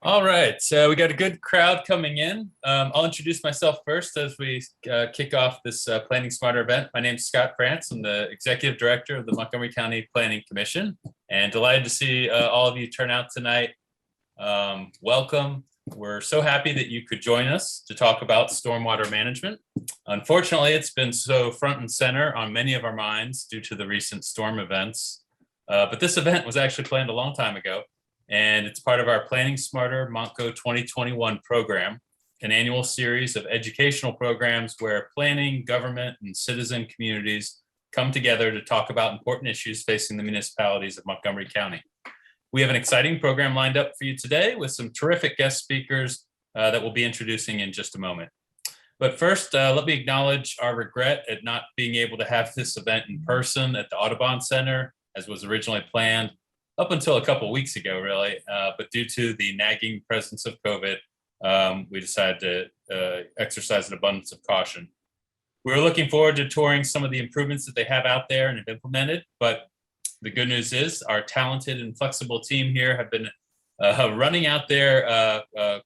All right, so we got a good crowd coming in. I'll introduce myself first as we kick off this Planning Smarter event. My name is Scott France. I'm the Executive Director of the Montgomery County Planning Commission, and delighted to see all of you turn out tonight. Welcome. We're so happy that you could join us to talk about stormwater management. Unfortunately, it's been so front and center on many of our minds due to the recent storm events, but this event was actually planned a long time ago. And it's part of our Planning Smarter Montco 2021 program, an annual series of educational programs where planning, government, and citizen communities come together to talk about important issues facing the municipalities of Montgomery County. We have an exciting program lined up for you today with some terrific guest speakers that we'll be introducing in just a moment. But first, let me acknowledge our regret at not being able to have this event in person at the Audubon Center as was originally planned. Up until a couple of weeks ago, really, but due to the nagging presence of COVID, we decided to exercise an abundance of caution. We were looking forward to touring some of the improvements that they have out there and have implemented, but the good news is our talented and flexible team here have been running out there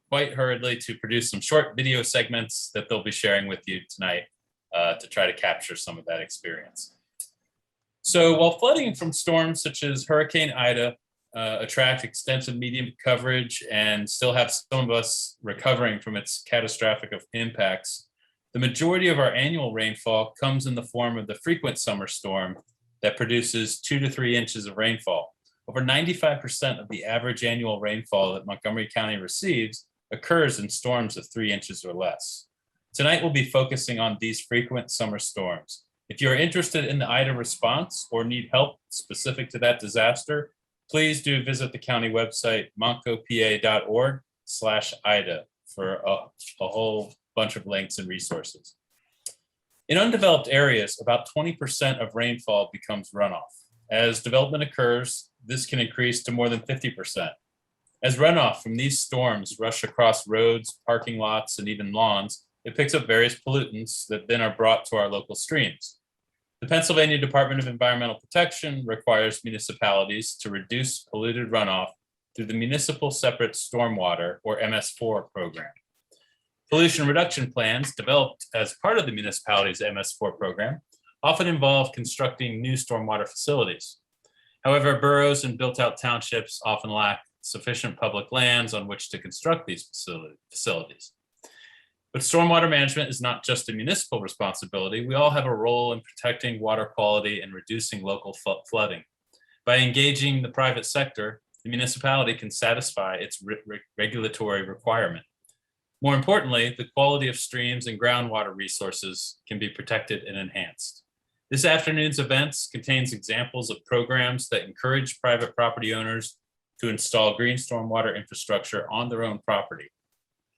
quite hurriedly to produce some short video segments that they'll be sharing with you tonight to try to capture some of that experience. So while flooding from storms such as Hurricane Ida attract extensive media coverage and still have some of us recovering from its catastrophic impacts, the majority of our annual rainfall comes in the form of the frequent summer storm that produces 2 to 3 inches of rainfall. Over 95% of the average annual rainfall that Montgomery County receives occurs in storms of 3 inches or less. Tonight we'll be focusing on these frequent summer storms. If you're interested in the Ida response or need help specific to that disaster, please do visit the county website, montcopa.org/Ida for a whole bunch of links and resources. In undeveloped areas, about 20% of rainfall becomes runoff. As development occurs, this can increase to more than 50%. As runoff from these storms rush across roads, parking lots, and even lawns, it picks up various pollutants that then are brought to our local streams. The Pennsylvania Department of Environmental Protection requires municipalities to reduce polluted runoff through the Municipal Separate Stormwater, or MS4 program. Pollution reduction plans developed as part of the municipality's MS4 program often involve constructing new stormwater facilities. However, boroughs and built-out townships often lack sufficient public lands on which to construct these facilities. But stormwater management is not just a municipal responsibility. We all have a role in protecting water quality and reducing local flooding. By engaging the private sector, the municipality can satisfy its regulatory requirement. More importantly, the quality of streams and groundwater resources can be protected and enhanced. This afternoon's events contains examples of programs that encourage private property owners to install green stormwater infrastructure on their own property.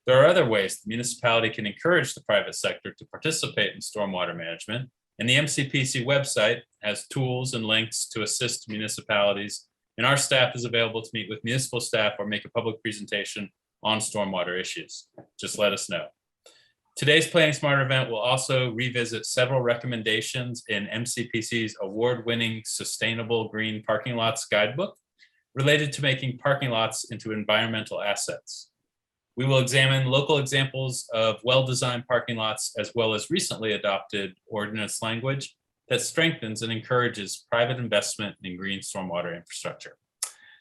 There are other ways the municipality can encourage the private sector to participate in stormwater management, and the MCPC website has tools and links to assist municipalities, and our staff is available to meet with municipal staff or make a public presentation on stormwater issues. Just let us know. Today's Planning Smarter event will also revisit several recommendations in MCPC's award-winning Sustainable Green Parking Lots Guidebook related to making parking lots into environmental assets. We will examine local examples of well-designed parking lots as well as recently adopted ordinance language that strengthens and encourages private investment in green stormwater infrastructure.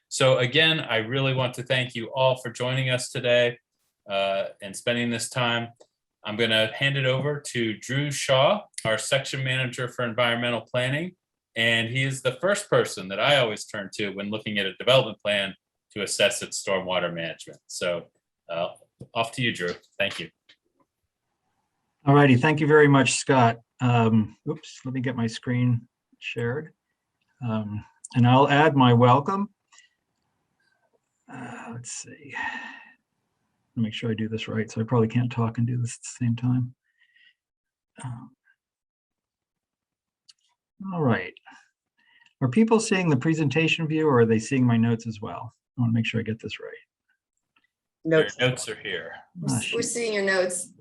So again, I really want to thank you all for joining us today and spending this time. I'm going to hand it over to Drew Shaw, our section manager for environmental planning. And he is the first person that I always turn to when looking at a development plan to assess its stormwater management. So off to you, Drew. Thank you. All righty. Thank you very much, Scott. Oops, let me get my screen shared. And I'll add my welcome. Let's see. Make sure I do this right. So I probably can't talk and do this at the same time. All right. Are people seeing the presentation view or are they seeing my notes as well? I want to make sure I get this right. Notes are here. We're seeing your notes.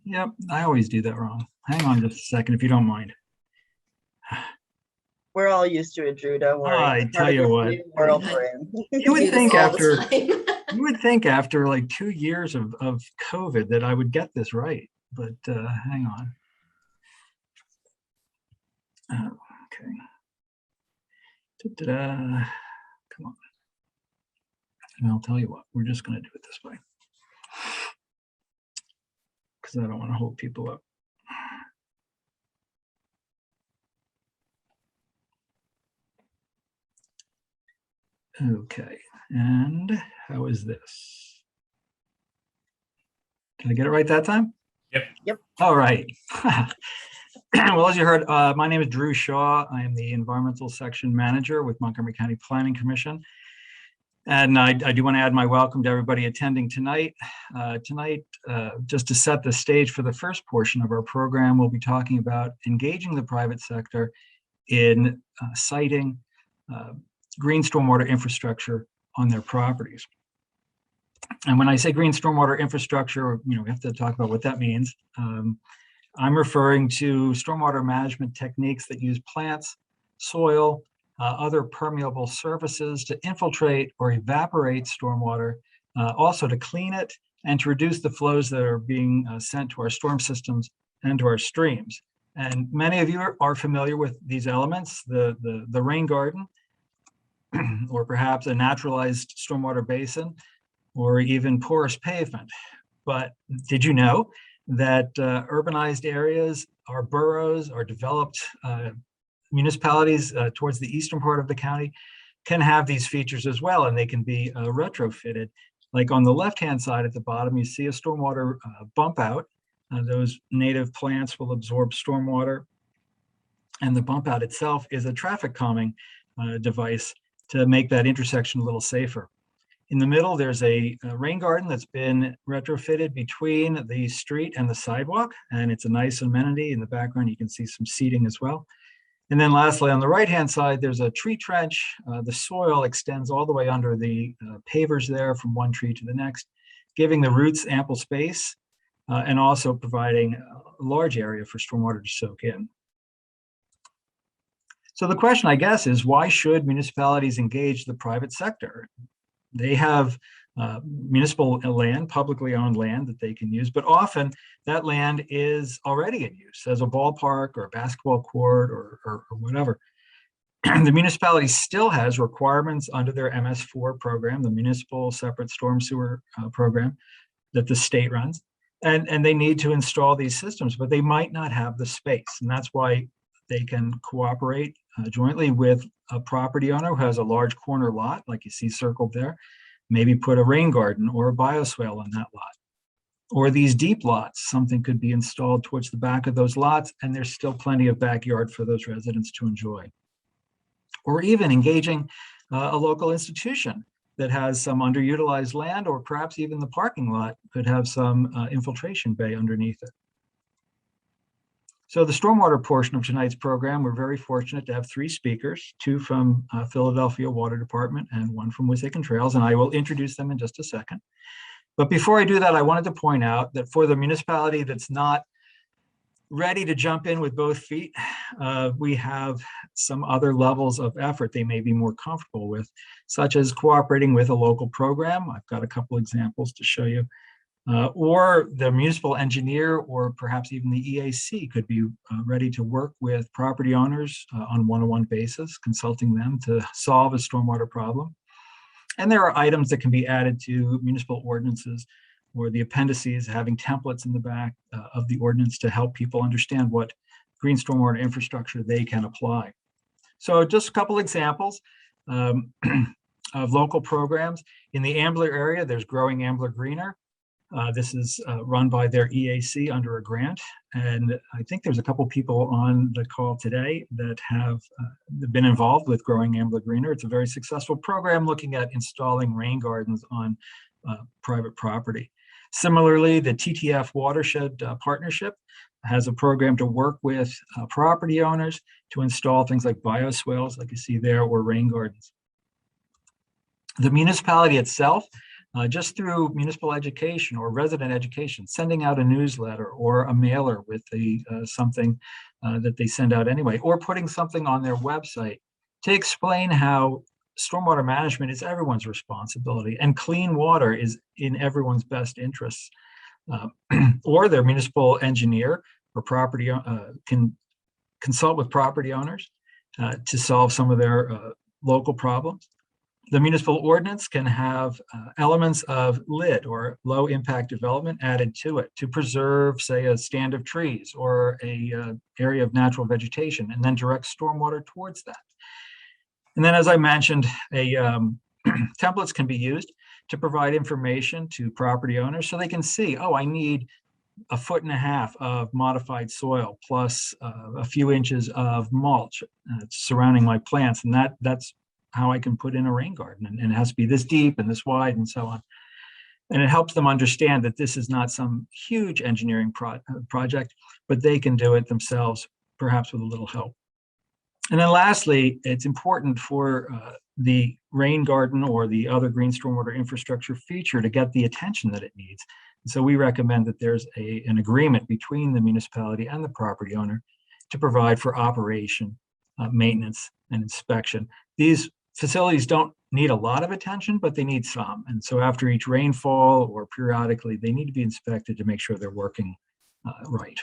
Yep, I always do that wrong. Hang on just a second, if you don't mind. We're all used to it, Drew. Don't worry. I tell you what. World we're in. You would think after You would think after like 2 years of COVID that I would get this right, but hang on. Okay. Ta-da. Come on. And I'll tell you what, we're just going to do it this way because I don't want to hold people up. Okay, and how is this? Did I get it right that time? Yep. All right. Well, as you heard, my name is Drew Shaw. I am the Environmental Section Manager with Montgomery County Planning Commission. And I do want to add my welcome to everybody attending tonight. Just to set the stage for the first portion of our program, we'll be talking about engaging the private sector in siting green stormwater infrastructure on their properties. And when I say green stormwater infrastructure, we have to talk about what that means. I'm referring to stormwater management techniques that use plants, soil, other permeable surfaces to infiltrate or evaporate stormwater, also to clean it and to reduce the flows that are being sent to our storm systems and to our streams. And many of you are familiar with these elements, the rain garden, or perhaps a naturalized stormwater basin, or even porous pavement. But did you know that urbanized areas, our boroughs, our developed municipalities towards the eastern part of the county can have these features as well, and they can be retrofitted. Like on the left-hand side at the bottom, you see a stormwater bump out. Those native plants will absorb stormwater, and the bump out itself is a traffic calming device to make that intersection a little safer. In the middle, there's a rain garden that's been retrofitted between the street and the sidewalk, and it's a nice amenity. In the background, you can see some seating as well. And then lastly, on the right-hand side, there's a tree trench. The soil extends all the way under the pavers there from one tree to the next, giving the roots ample space and also providing a large area for stormwater to soak in. So the question, I guess, is why should municipalities engage the private sector? They have municipal land, publicly owned land that they can use, but often that land is already in use as a ballpark or a basketball court or whatever. The municipality still has requirements under their MS4 program, the Municipal Separate Storm Sewer program that the state runs, and they need to install these systems, but they might not have the space, and that's why they can cooperate jointly with a property owner who has a large corner lot, like you see circled there, maybe put a rain garden or a bioswale on that lot. Or these deep lots, something could be installed towards the back of those lots, and there's still plenty of backyard for those residents to enjoy. Or even engaging a local institution that has some underutilized land, or perhaps even the parking lot could have some infiltration bay underneath it. So the stormwater portion of tonight's program, we're very fortunate to have 3 speakers, 2 from Philadelphia Water Department and 1 from Wissahickon Trails, and I will introduce them in just a second. But before I do that, I wanted to point out that for the municipality that's not ready to jump in with both feet, we have some other levels of effort they may be more comfortable with, such as cooperating with a local program. I've got a couple examples to show you. Or the municipal engineer, or perhaps even the EAC could be ready to work with property owners on a one-on-one basis, consulting them to solve a stormwater problem. And there are items that can be added to municipal ordinances or the appendices, having templates in the back of the ordinance to help people understand what green stormwater infrastructure they can apply. So just a couple examples of local programs. In the Ambler area, there's Growing Ambler Greener. This is run by their EAC under a grant, and I think there's a couple people on the call today that have been involved with Growing Ambler Greener. It's a very successful program looking at installing rain gardens on private property. Similarly, the TTF Watershed Partnership has a program to work with property owners to install things like bioswales, like you see there, or rain gardens. The municipality itself, just through municipal education or resident education, sending out a newsletter or a mailer with something that they send out anyway, or putting something on their website to explain how stormwater management is everyone's responsibility, and clean water is in everyone's best interests. Or their municipal engineer or property can consult with property owners to solve some of their local problems. The municipal ordinance can have elements of LID, or low impact development, added to it to preserve, say, a stand of trees or a area of natural vegetation, and then direct stormwater towards that. And then, as I mentioned, templates can be used to provide information to property owners so they can see, oh, I need 1.5 feet of modified soil plus a few inches of mulch surrounding my plants, and that's how I can put in a rain garden, and it has to be this deep and this wide and so on. And it helps them understand that this is not some huge engineering project, but they can do it themselves, perhaps with a little help. And then lastly, it's important for the rain garden or the other green stormwater infrastructure feature to get the attention that it needs. And so we recommend that there's an agreement between the municipality and the property owner to provide for operation, maintenance, and inspection. These facilities don't need a lot of attention, but they need some. And so after each rainfall or periodically, they need to be inspected to make sure they're working right.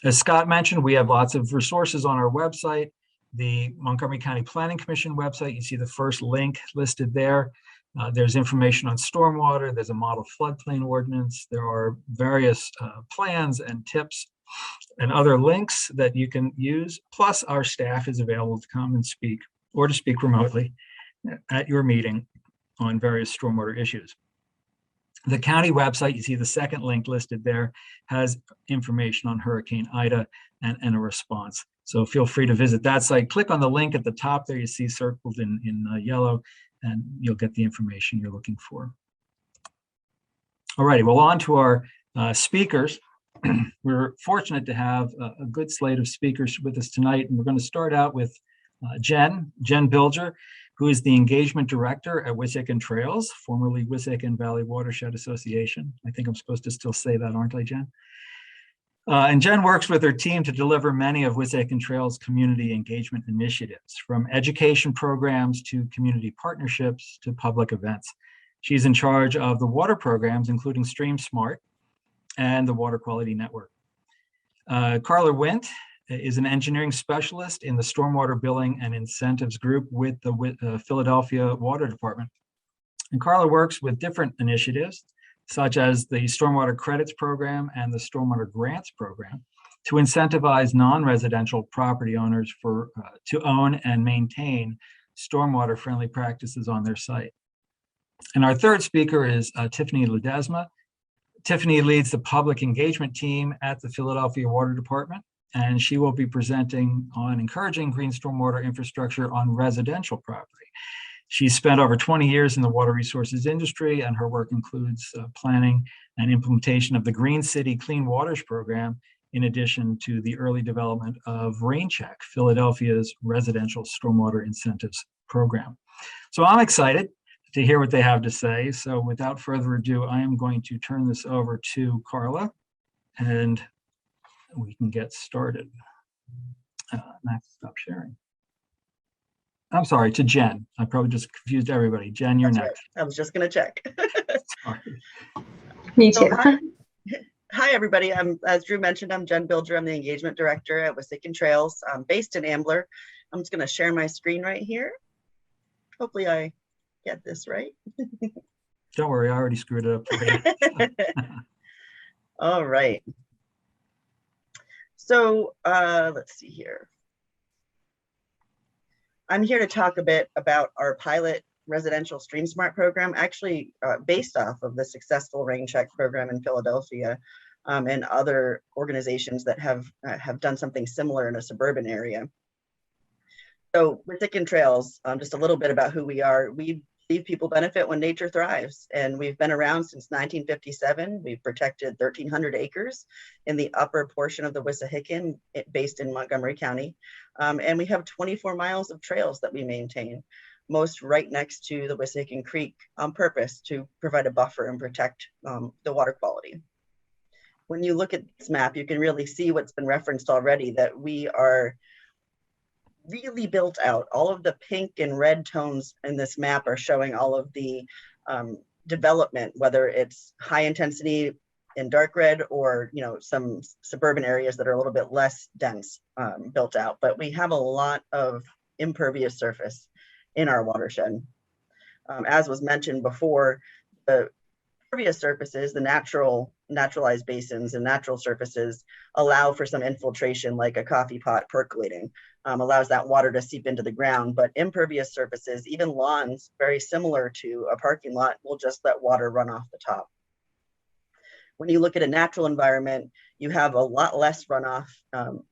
As Scott mentioned, we have lots of resources on our website. The Montgomery County Planning Commission website, you see the first link listed there. There's information on stormwater. There's a model floodplain ordinance. There are various plans and tips and other links that you can use. Plus, our staff is available to come and speak, or to speak remotely at your meeting on various stormwater issues. The county website, you see the second link listed there, has information on Hurricane Ida and a response. So feel free to visit that site. Click on the link at the top there, you see circled in yellow, and you'll get the information you're looking for. All righty, well, on to our speakers. We're fortunate to have a good slate of speakers with us tonight, and we're going to start out with Jenn Bilger, who is the Engagement Director at Wissahickon Trails, formerly Wissahickon Valley Watershed Association. I think I'm supposed to still say that, aren't I, Jenn? And Jenn works with her team to deliver many of Wissahickon Trails community engagement initiatives, from education programs to community partnerships to public events. She's in charge of the water programs, including StreamSmart and the Water Quality Network. Carla Windt is an engineering specialist in the Stormwater Billing and Incentives Group with the Philadelphia Water Department. And Carla works with different initiatives, such as the Stormwater Credits Program and the Stormwater Grants Program, to incentivize non-residential property owners to own and maintain stormwater-friendly practices on their site. And our third speaker is Tiffany Ledesma. Tiffany leads the public engagement team at the Philadelphia Water Department, and she will be presenting on encouraging green stormwater infrastructure on residential property. She's spent over 20 years in the water resources industry, and her work includes planning and implementation of the Green City Clean Waters program, in addition to the early development of RainCheck, Philadelphia's residential stormwater incentives program. So I'm excited to hear what they have to say. So without further ado, I am going to turn this over to Carla, and we can get started. Max, stop sharing. I'm sorry, to Jenn. I probably just confused everybody. Jenn, you're That's next. Right. I was just going to check. Sorry. Me too. Hi, everybody. As Drew mentioned, I'm Jenn Bilger. I'm the Engagement Director at Wissahickon Trails. I'm based in Ambler. I'm just going to share my screen right here. Hopefully I get this right. Don't worry, I already screwed it up. All right. So let's see here. I'm here to talk a bit about our pilot residential StreamSmart program, actually based off of the successful RainCheck program in Philadelphia and other organizations that have done something similar in a suburban area. So Wissahickon Trails, just a little bit about who we are. We believe people benefit when nature thrives, and we've been around since 1957. We've protected 1,300 acres in the upper portion of the Wissahickon, based in Montgomery County, and we have 24 miles of trails that we maintain, most right next to the Wissahickon Creek, on purpose to provide a buffer and protect the water quality. When you look at this map, you can really see what's been referenced already, that we are really built out. All of the pink and red tones in this map are showing all of the development, whether it's high intensity in dark red or, you know, some suburban areas that are a little bit less dense built out. But we have a lot of impervious surface in our watershed. As was mentioned before, the impervious surfaces, the naturalized basins and natural surfaces allow for some infiltration, like a coffee pot percolating, allows that water to seep into the ground. But impervious surfaces, even lawns, very similar to a parking lot, will just let water run off the top. When you look at a natural environment, you have a lot less runoff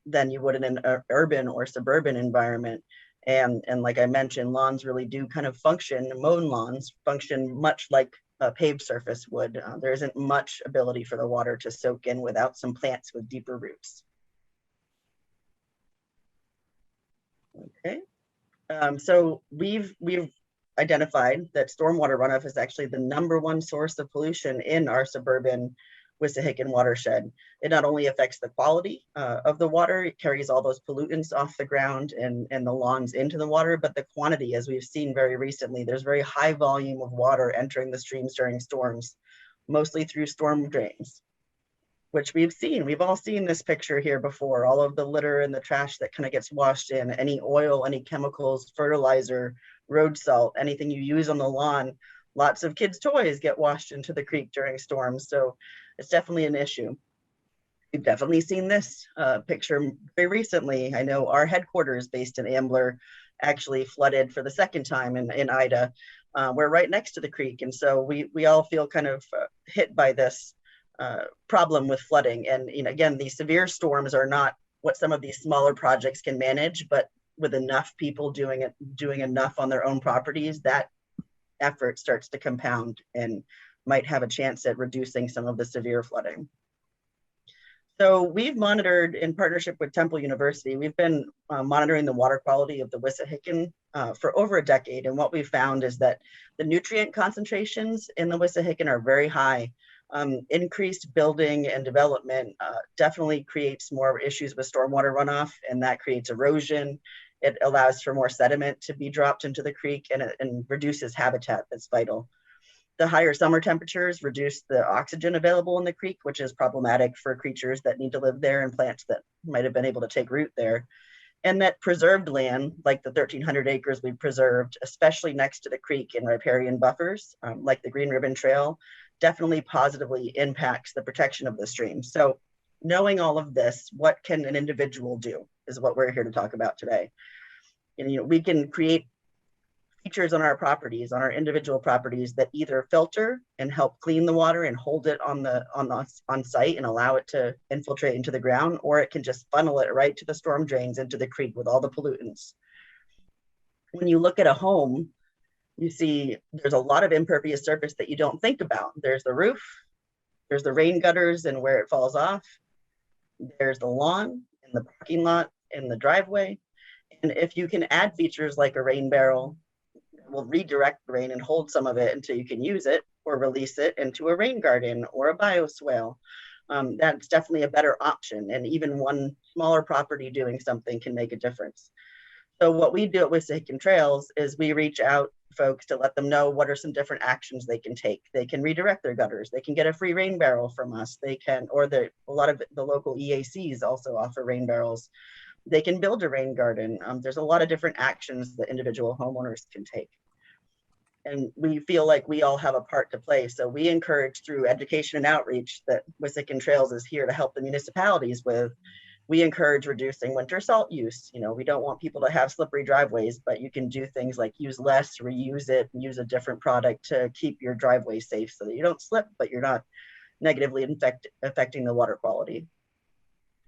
than you would in an urban or suburban environment. And like I mentioned, lawns really do kind of function, mown lawns function much like a paved surface would. There isn't much ability for the water to soak in without some plants with deeper roots. Okay, so we've identified that stormwater runoff is actually the #1 source of pollution in our suburban Wissahickon watershed. It not only affects the quality of the water, it carries all those pollutants off the ground and the lawns into the water, but the quantity, as we've seen very recently, there's very high volume of water entering the streams during storms, mostly through storm drains, which we've seen. We've all seen this picture here before, all of the litter and the trash that kind of gets washed in, any oil, any chemicals, fertilizer, road salt, anything you use on the lawn. Lots of kids' toys get washed into the creek during storms. So it's definitely an issue. We've definitely seen this picture very recently. I know our headquarters based in Ambler actually flooded for the second time in Ida. We're right next to the creek. And so we all feel kind of hit by this problem with flooding. And you know, again, these severe storms are not what some of these smaller projects can manage, but with enough people doing enough on their own properties, that effort starts to compound and might have a chance at reducing some of the severe flooding. So we've monitored, in partnership with Temple University, we've been monitoring the water quality of the Wissahickon for over a decade. And what we found is that the nutrient concentrations in the Wissahickon are very high. Increased building and development definitely creates more issues with stormwater runoff, and that creates erosion. It allows for more sediment to be dropped into the creek, and reduces habitat that's vital. The higher summer temperatures reduce the oxygen available in the creek, which is problematic for creatures that need to live there and plants that might have been able to take root there. And that preserved land, like the 1,300 acres we've preserved, especially next to the creek in riparian buffers, like the Green Ribbon Trail, definitely positively impacts the protection of the stream. So knowing all of this, what can an individual do is what we're here to talk about today. And, you know, we can create features on our properties, on our individual properties, that either filter and help clean the water and hold it on site and allow it to infiltrate into the ground, or it can just funnel it right to the storm drains into the creek with all the pollutants. When you look at a home, you see there's a lot of impervious surface that you don't think about. There's the roof, there's the rain gutters and where it falls off, there's the lawn and the parking lot and the driveway. And if you can add features like a rain barrel, will redirect the rain and hold some of it until you can use it, or release it into a rain garden or a bioswale. That's definitely a better option. And even one smaller property doing something can make a difference. So what we do at Wissahickon Trails is we reach out folks to let them know what are some different actions they can take. They can redirect their gutters. They can get a free rain barrel from us. They can, or a lot of the local EACs also offer rain barrels. They can build a rain garden. There's a lot of different actions that individual homeowners can take. And we feel like we all have a part to play. So we encourage, through education and outreach that Wissahickon Trails is here to help the municipalities with, we encourage reducing winter salt use. You know, we don't want people to have slippery driveways, but you can do things like use less, reuse it, and use a different product to keep your driveway safe so that you don't slip, but you're not negatively affecting the water quality.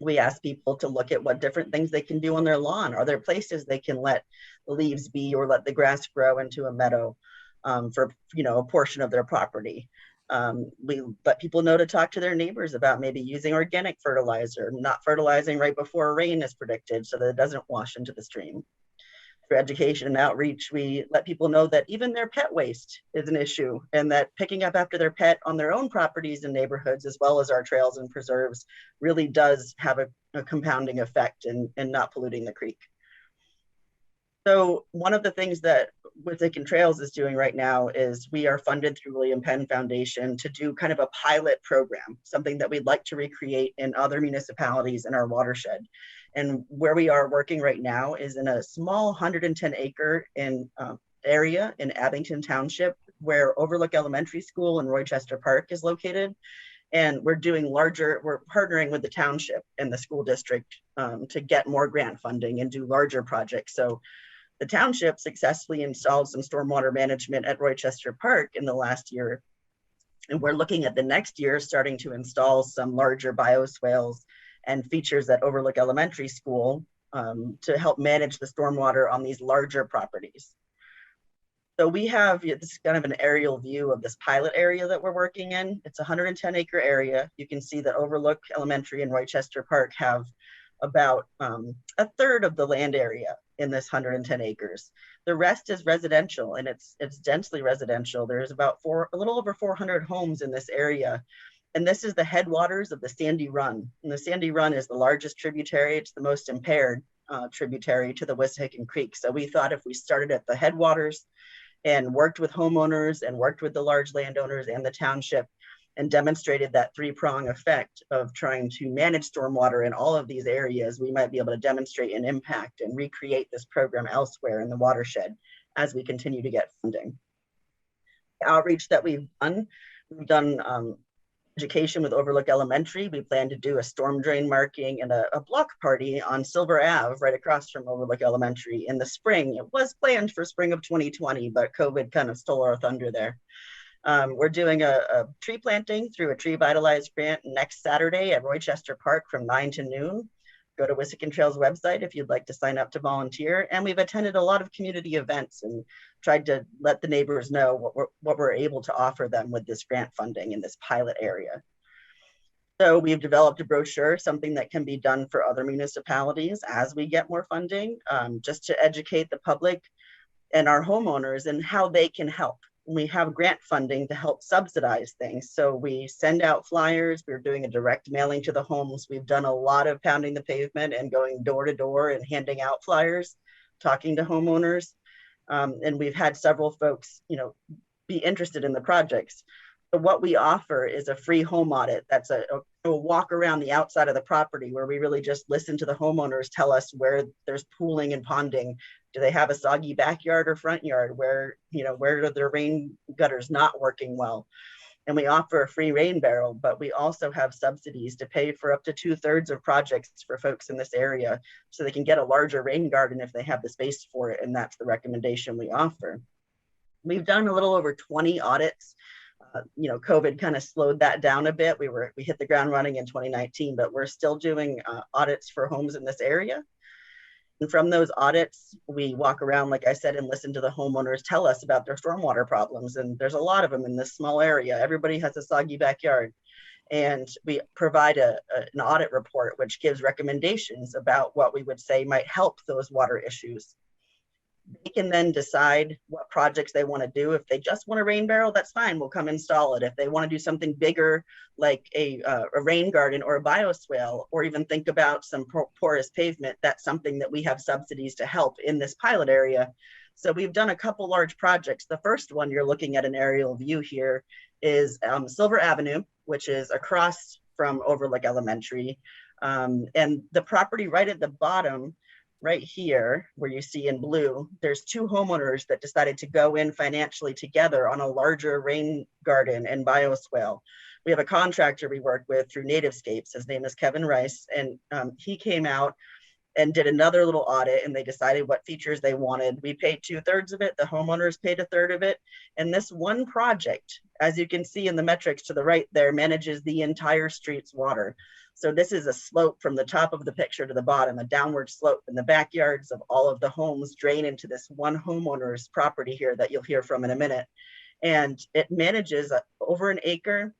We ask people to look at what different things they can do on their lawn. Are there places they can let the leaves be, or let the grass grow into a meadow for, you know, a portion of their property? We let people know to talk to their neighbors about maybe using organic fertilizer, not fertilizing right before rain is predicted so that it doesn't wash into the stream. Through education and outreach, we let people know that even their pet waste is an issue, and that picking up after their pet on their own properties and neighborhoods, as well as our trails and preserves, really does have a compounding effect in not polluting the creek. So one of the things that Windt Trails is doing right now is we are funded through William Penn Foundation to do kind of a pilot program, something that we'd like to recreate in other municipalities in our watershed. And where we are working right now is in a small 110 acre area in Abington Township, where Overlook Elementary School and Rochester Park is located. And we're partnering with the township and the school district to get more grant funding and do larger projects. So the township successfully installed some stormwater management at Rochester Park in the last year. And we're looking at the next year starting to install some larger bioswales and features at Overlook Elementary School to help manage the stormwater on these larger properties. So we have, this is kind of an aerial view of this pilot area that we're working in. It's a 110 acre area. You can see that Overlook Elementary and Rochester Park have about a third of the land area in this 110 acres. The rest is residential, and it's densely residential. There's about a little over 400 homes in this area. And this is the headwaters of the Sandy Run. And the Sandy Run is the largest tributary. It's the most impaired tributary to the Wissahickon Creek. So we thought if we started at the headwaters and worked with homeowners and worked with the large landowners and the township and demonstrated that three-prong effect of trying to manage stormwater in all of these areas, we might be able to demonstrate an impact and recreate this program elsewhere in the watershed as we continue to get funding. The outreach that we've done education with Overlook Elementary. We plan to do a storm drain marking and a block party on Silver Ave right across from Overlook Elementary in the spring. It was planned for spring of 2020, but COVID kind of stole our thunder there. We're doing a tree planting through a Tree Vitalized grant next Saturday at Rochester Park from 9 to noon. Go to Wissahickon Trails website if you'd like to sign up to volunteer. And we've attended a lot of community events and tried to let the neighbors know what we're able to offer them with this grant funding in this pilot area. So we've developed a brochure, something that can be done for other municipalities as we get more funding, just to educate the public and our homeowners and how they can help. We have grant funding to help subsidize things. So we send out flyers. We're doing a direct mailing to the homes. We've done a lot of pounding the pavement and going door to door and handing out flyers, talking to homeowners. And we've had several folks, be interested in the projects. So what we offer is a free home audit. That's a walk around the outside of the property where we really just listen to the homeowners tell us where there's pooling and ponding. Do they have a soggy backyard or front yard? Where are their rain gutters not working well? And we offer a free rain barrel, but we also have subsidies to pay for up to 2/3 of projects for folks in this area so they can get a larger rain garden if they have the space for it. And that's the recommendation we offer. We've done a little over 20 audits. COVID kind of slowed that down a bit. We hit the ground running in 2019, but we're still doing audits for homes in this area. And from those audits, we walk around, like I said, and listen to the homeowners tell us about their stormwater problems. And there's a lot of them in this small area. Everybody has a soggy backyard. And we provide an audit report, which gives recommendations about what we would say might help those water issues. They can then decide what projects they want to do. If they just want a rain barrel, that's fine. We'll come install it. If they want to do something bigger, like a rain garden or a bioswale, or even think about some porous pavement, that's something that we have subsidies to help in this pilot area. So we've done a couple large projects. The first one you're looking at an aerial view here is Silver Avenue, which is across from Overlook Elementary. And the property right at the bottom, right here, where you see in blue, there's two homeowners that decided to go in financially together on a larger rain garden and bioswale. We have a contractor we work with through Nativescapes. His name is Kevin Rice, and he came out and did another little audit, and they decided what features they wanted. We paid 2/3 of it. The homeowners paid 1/3 of it. And this one project, as you can see in the metrics to the right there, manages the entire street's water. So this is a slope from the top of the picture to the bottom, a downward slope, and the backyards of all of the homes drain into this one homeowner's property here that you'll hear from in a minute. And it manages over an acre,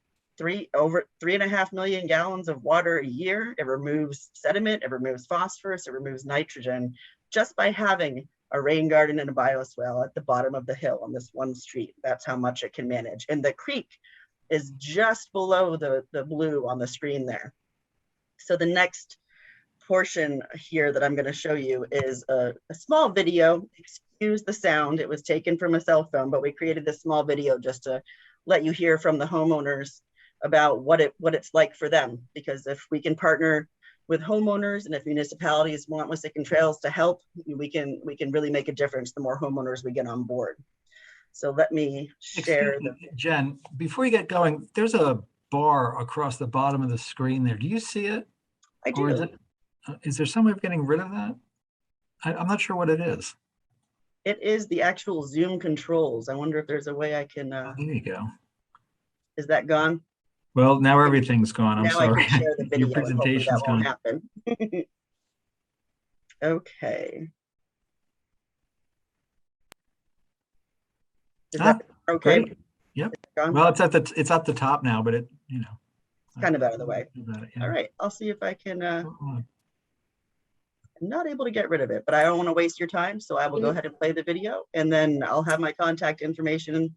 over 3.5 million gallons of water a year. It removes sediment, it removes phosphorus, it removes nitrogen, just by having a rain garden and a bioswale at the bottom of the hill on this one street. That's how much it can manage. And the creek is just below the blue on the screen there. So the next portion here that I'm going to show you is a small video. Excuse the sound. It was taken from a cell phone, but we created this small video just to let you hear from the homeowners about what it's like for them. Because if we can partner with homeowners and if municipalities want Wissahickon Trails to help, we can really make a difference the more homeowners we get on board. So let me share. Jen, before you get going, there's a bar across the bottom of the screen there. Do you see it? I do. Or is there some way of getting rid of that? I'm not sure what it is. It is the actual Zoom controls. I wonder if there's a way I can. There you go. Is that gone? Well, now everything's gone. I'm now sorry. I can share the video. Your presentation's that won't gone. happen. Okay. Is that okay? Great. Yep. Well, it's at the top now, but it's kind of out of the way. Yeah. All right. I'll see if I can. I'm not able to get rid of it, but I don't want to waste your time, so I will go ahead and play the video, and then I'll have my contact information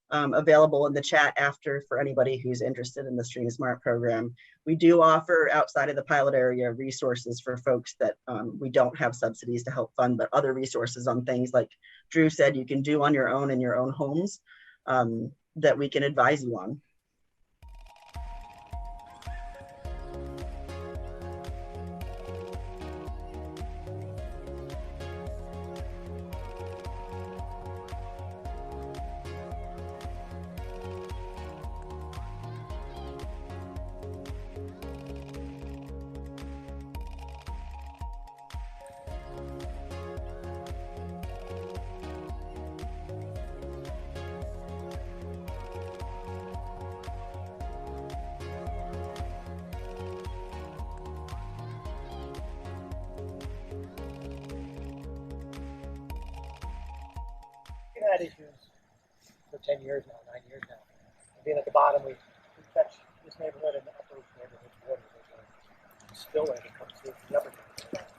available in the chat after for anybody who's interested in the StreamSmart program. We do offer outside of the pilot area resources for folks that we don't have subsidies to help fund, but other resources on things like Drew said you can do on your own in your own homes that we can advise you on. We've had issues for 10 years now, 9 years now. Being at the bottom, we catch this neighborhood and the upper neighborhood's water. There's a spillway that comes through the upper neighborhood.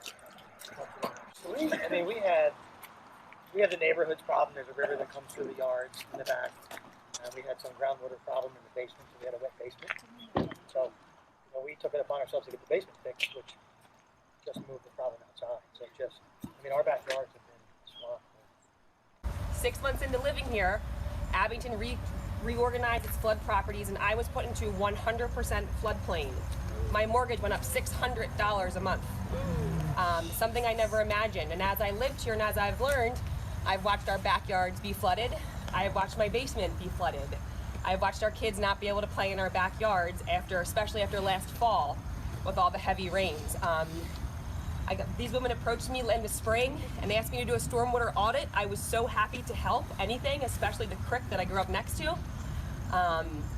So we had the neighborhood's problem. There's a river that comes through the yards in the back. We had some groundwater problem in the basement, so we had a wet basement. So we took it upon ourselves to get the basement fixed, which just moved the problem outside. So our backyards have been swamped. 6 months into living here, Abington reorganized its flood properties, and I was put into 100% floodplain. My mortgage went up $600 a month. Something I never imagined. And as I lived here and as I've learned, I've watched our backyards be flooded. I have watched my basement be flooded. I've watched our kids not be able to play in our backyards especially after last fall with all the heavy rains. These women approached me in the spring and they asked me to do a stormwater audit. I was so happy to help anything, especially the creek that I grew up next to.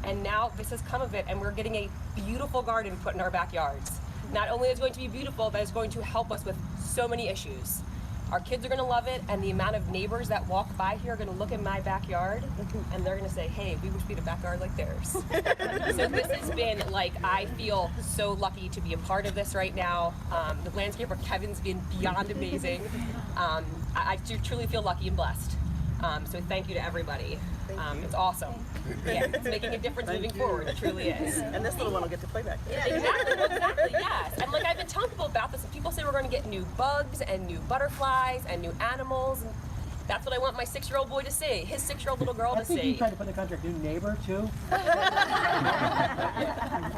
And now this has come of it, and we're getting a beautiful garden put in our backyards. Not only is it going to be beautiful, but it's going to help us with so many issues. Our kids are going to love it, and the amount of neighbors that walk by here are going to look at my backyard and they're going to say, hey, we wish we had a backyard like theirs. So this has been I feel so lucky to be a part of this right now. The landscaper Kevin's been beyond amazing. I do truly feel lucky and blessed. So thank you to everybody. It's awesome. Yeah, it's making a difference moving forward. It truly is. And this little one will get to play back there. Yeah, exactly, yes. And I've been telling people about this, and people say we're going to get new bugs and new butterflies and new animals. And that's what I want my 6-year-old boy to see, his 6-year-old little girl to see. I think you tried to put in the contract, new neighbor too. Yeah,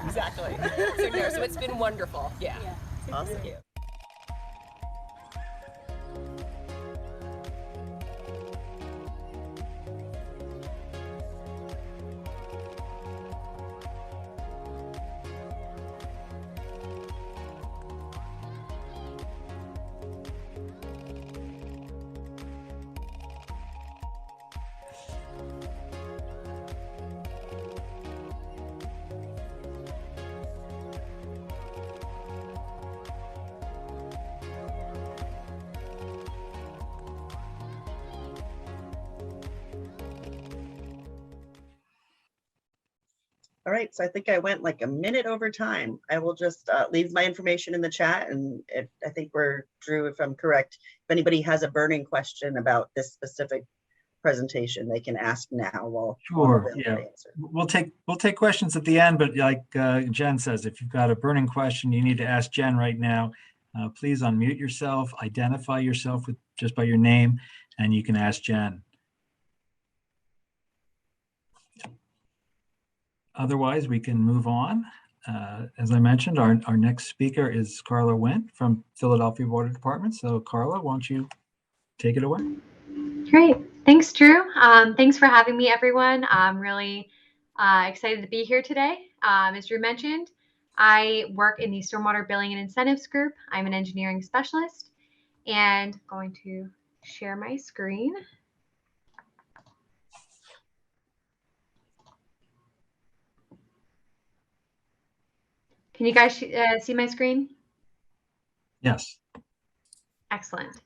exactly. So it's been wonderful. Yeah. Awesome. Thank you. All right, so I think I went like a minute over time. I will just leave my information in the chat, and I think Drew, if I'm correct, if anybody has a burning question about this specific presentation, they can ask now while Sure, yeah. We'll take questions at the end, but like Jen says, if you've got a burning question, you need to ask Jen right now. please unmute yourself, identify yourself with just by your name, and you can ask Jenn. Otherwise, we can move on. As I mentioned, our next speaker is Carla Windt from Philadelphia Water Department. So Carla, why don't you take it away? Great. Thanks, Drew. Thanks for having me, everyone. I'm really excited to be here today. As Drew mentioned, I work in the Stormwater Billing and Incentives group. I'm an engineering specialist, and going to share my screen. Can you guys see my screen? Yes. Excellent.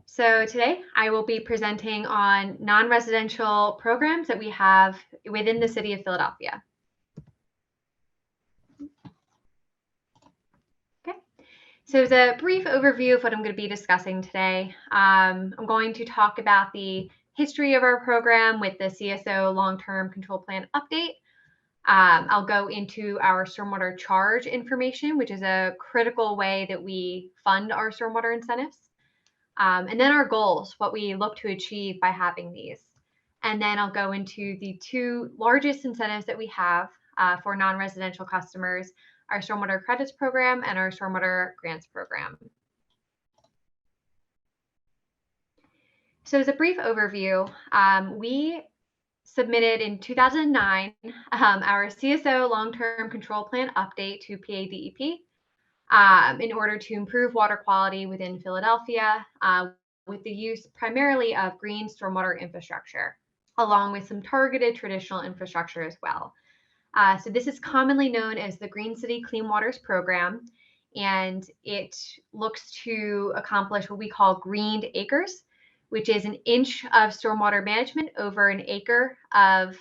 So today I will be presenting on non-residential programs that we have within the city of Philadelphia. Okay. So as a brief overview of what I'm going to be discussing today, I'm going to talk about the history of our program with the CSO long-term control plan update. I'll go into our stormwater charge information, which is a critical way that we fund our stormwater incentives. And then our goals, what we look to achieve by having these. And then I'll go into the two largest incentives that we have for non-residential customers, our stormwater credits program and our stormwater grants program. So as a brief overview, we submitted in 2009 our CSO long-term control plan update to PADEP in order to improve water quality within Philadelphia with the use primarily of green stormwater infrastructure, along with some targeted traditional infrastructure as well. So this is commonly known as the Green City Clean Waters Program, and it looks to accomplish what we call greened acres, which is an inch of stormwater management over an acre of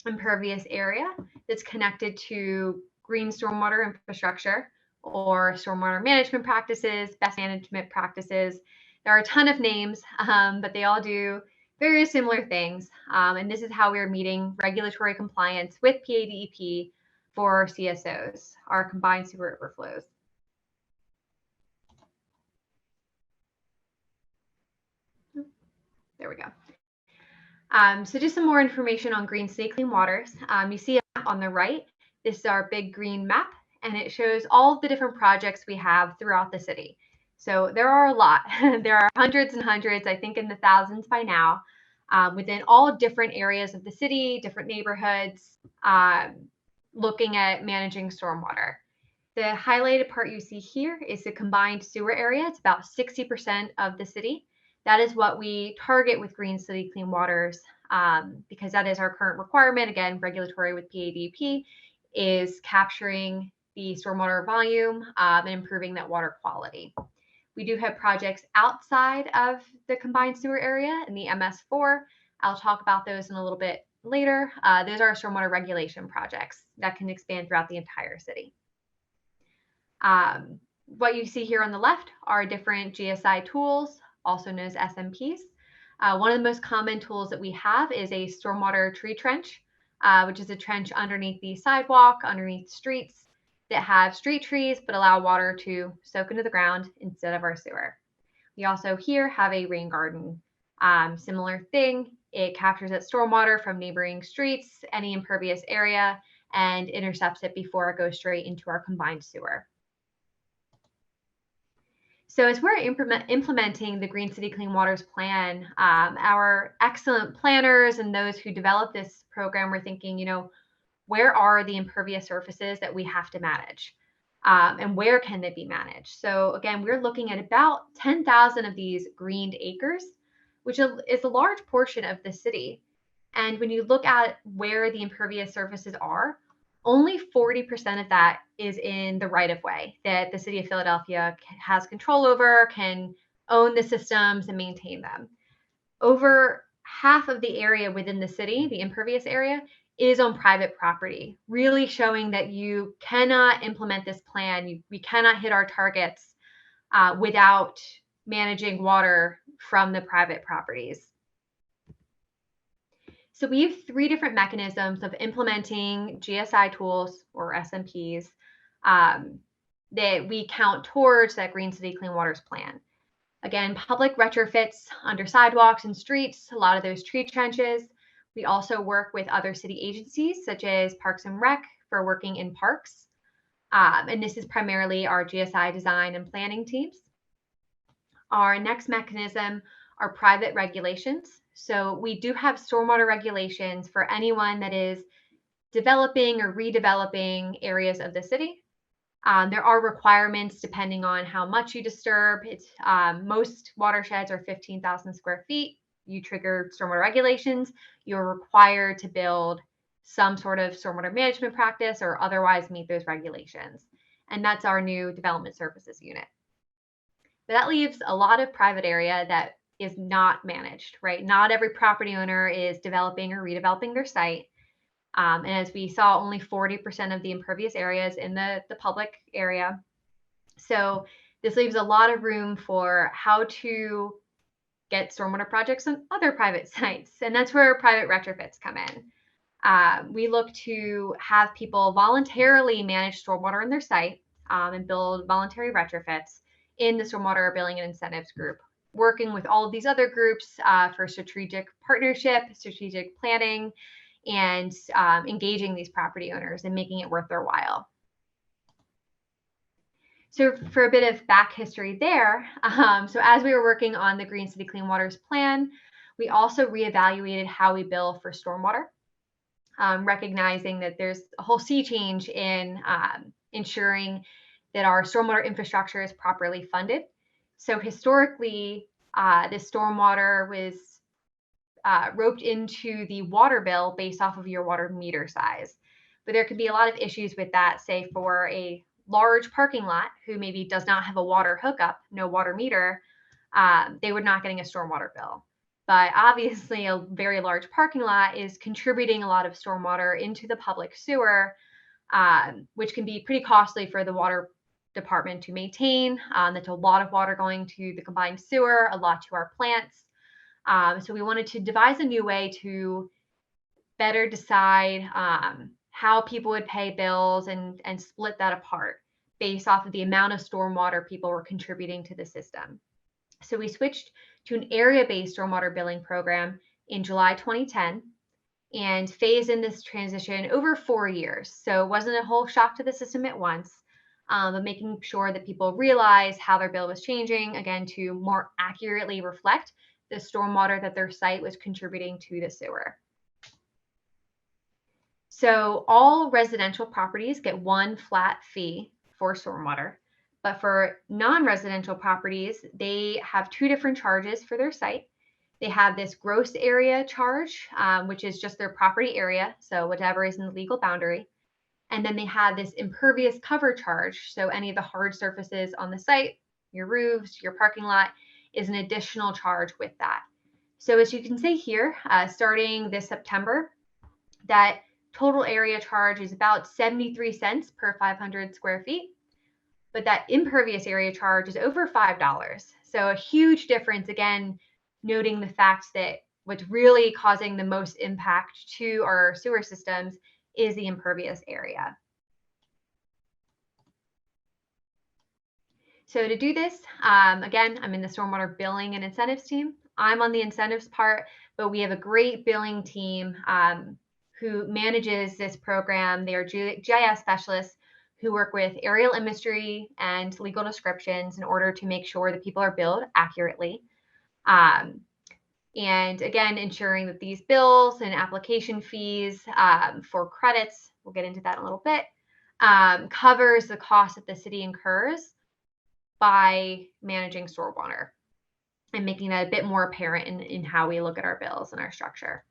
impervious area that's connected to green stormwater infrastructure or stormwater management practices, best management practices. There are a ton of names, but they all do very similar things. And this is how we're meeting regulatory compliance with PADEP for CSOs, our combined sewer overflows. There we go. So just some more information on Green City Clean Waters. You see a map on the right. This is our big green map, and it shows all of the different projects we have throughout the city. So there are a lot. There are hundreds and hundreds, I think in the thousands by now, within all different areas of the city, different neighborhoods, looking at managing stormwater. The highlighted part you see here is the combined sewer area. It's about 60% of the city. That is what we target with Green City Clean Waters because that is our current requirement. Again, regulatory with PADEP is capturing the stormwater volume and improving that water quality. We do have projects outside of the combined sewer area in the MS4. I'll talk about those in a little bit later. Those are stormwater regulation projects that can expand throughout the entire city. What you see here on the left are different GSI tools, also known as SMPs. One of the most common tools that we have is a stormwater tree trench, which is a trench underneath the sidewalk, underneath streets that have street trees, but allow water to soak into the ground instead of our sewer. We also here have a rain garden. Similar thing, it captures that stormwater from neighboring streets, any impervious area, and intercepts it before it goes straight into our combined sewer. So as we're implementing the Green City Clean Waters plan, our excellent planners and those who developed this program were thinking, where are the impervious surfaces that we have to manage? And where can they be managed? So again, we're looking at about 10,000 of these greened acres, which is a large portion of the city. And when you look at where the impervious surfaces are, only 40% of that is in the right-of-way that the city of Philadelphia has control over, can own the systems and maintain them. Over half of the area within the city, the impervious area, is on private property, really showing that you cannot implement this plan. We cannot hit our targets without managing water from the private properties. So we have three different mechanisms of implementing GSI tools or SMPs that we count towards that Green City Clean Waters plan. Again, public retrofits under sidewalks and streets, a lot of those tree trenches. We also work with other city agencies such as Parks and Rec for working in parks. And this is primarily our GSI design and planning teams. Our next mechanism are private regulations. So we do have stormwater regulations for anyone that is developing or redeveloping areas of the city. There are requirements depending on how much you disturb. It's most watersheds are 15,000 square feet. You trigger stormwater regulations. You're required to build some sort of stormwater management practice or otherwise meet those regulations. And that's our new development services unit. But that leaves a lot of private area that is not managed, right? Not every property owner is developing or redeveloping their site. And as we saw, only 40% of the impervious areas in the public area. So this leaves a lot of room for how to get stormwater projects on other private sites. And that's where private retrofits come in. We look to have people voluntarily manage stormwater in their site and build voluntary retrofits in the stormwater billing and incentives group, working with all of these other groups for strategic partnership, strategic planning, and engaging these property owners and making it worth their while. So for a bit of back history there, so as we were working on the Green City Clean Waters plan, we also reevaluated how we bill for stormwater, recognizing that there's a whole sea change in ensuring that our stormwater infrastructure is properly funded. So historically, this stormwater was roped into the water bill based off of your water meter size. But there could be a lot of issues with that, say for a large parking lot who maybe does not have a water hookup, no water meter, they would not getting a stormwater bill. But obviously a very large parking lot is contributing a lot of stormwater into the public sewer, which can be pretty costly for the water department to maintain. That's a lot of water going to the combined sewer, a lot to our plants. So we wanted to devise a new way to better decide how people would pay bills and split that apart based off of the amount of stormwater people were contributing to the system. So we switched to an area-based stormwater billing program in July 2010 and phased in this transition over 4 years. So it wasn't a whole shock to the system at once, but making sure that people realize how their bill was changing, again, to more accurately reflect the stormwater that their site was contributing to the sewer. So all residential properties get one flat fee for stormwater, but for non-residential properties, they have two different charges for their site. They have this gross area charge, which is just their property area, so whatever is in the legal boundary. And then they have this impervious cover charge, so any of the hard surfaces on the site, your roofs, your parking lot, is an additional charge with that. So as you can see here, starting this September, that total area charge is about 73 cents per 500 square feet, but that impervious area charge is over $5. So a huge difference, again, noting the fact that what's really causing the most impact to our sewer systems is the impervious area. So to do this, again, I'm in the stormwater billing and incentives team. I'm on the incentives part, but we have a great billing team who manages this program. They are GIS specialists who work with aerial imagery and legal descriptions in order to make sure that people are billed accurately. And again, ensuring that these bills and application fees for credits, we'll get into that in a little bit, covers the cost that the city incurs by managing stormwater and making that a bit more apparent in how we look at our bills and our structure.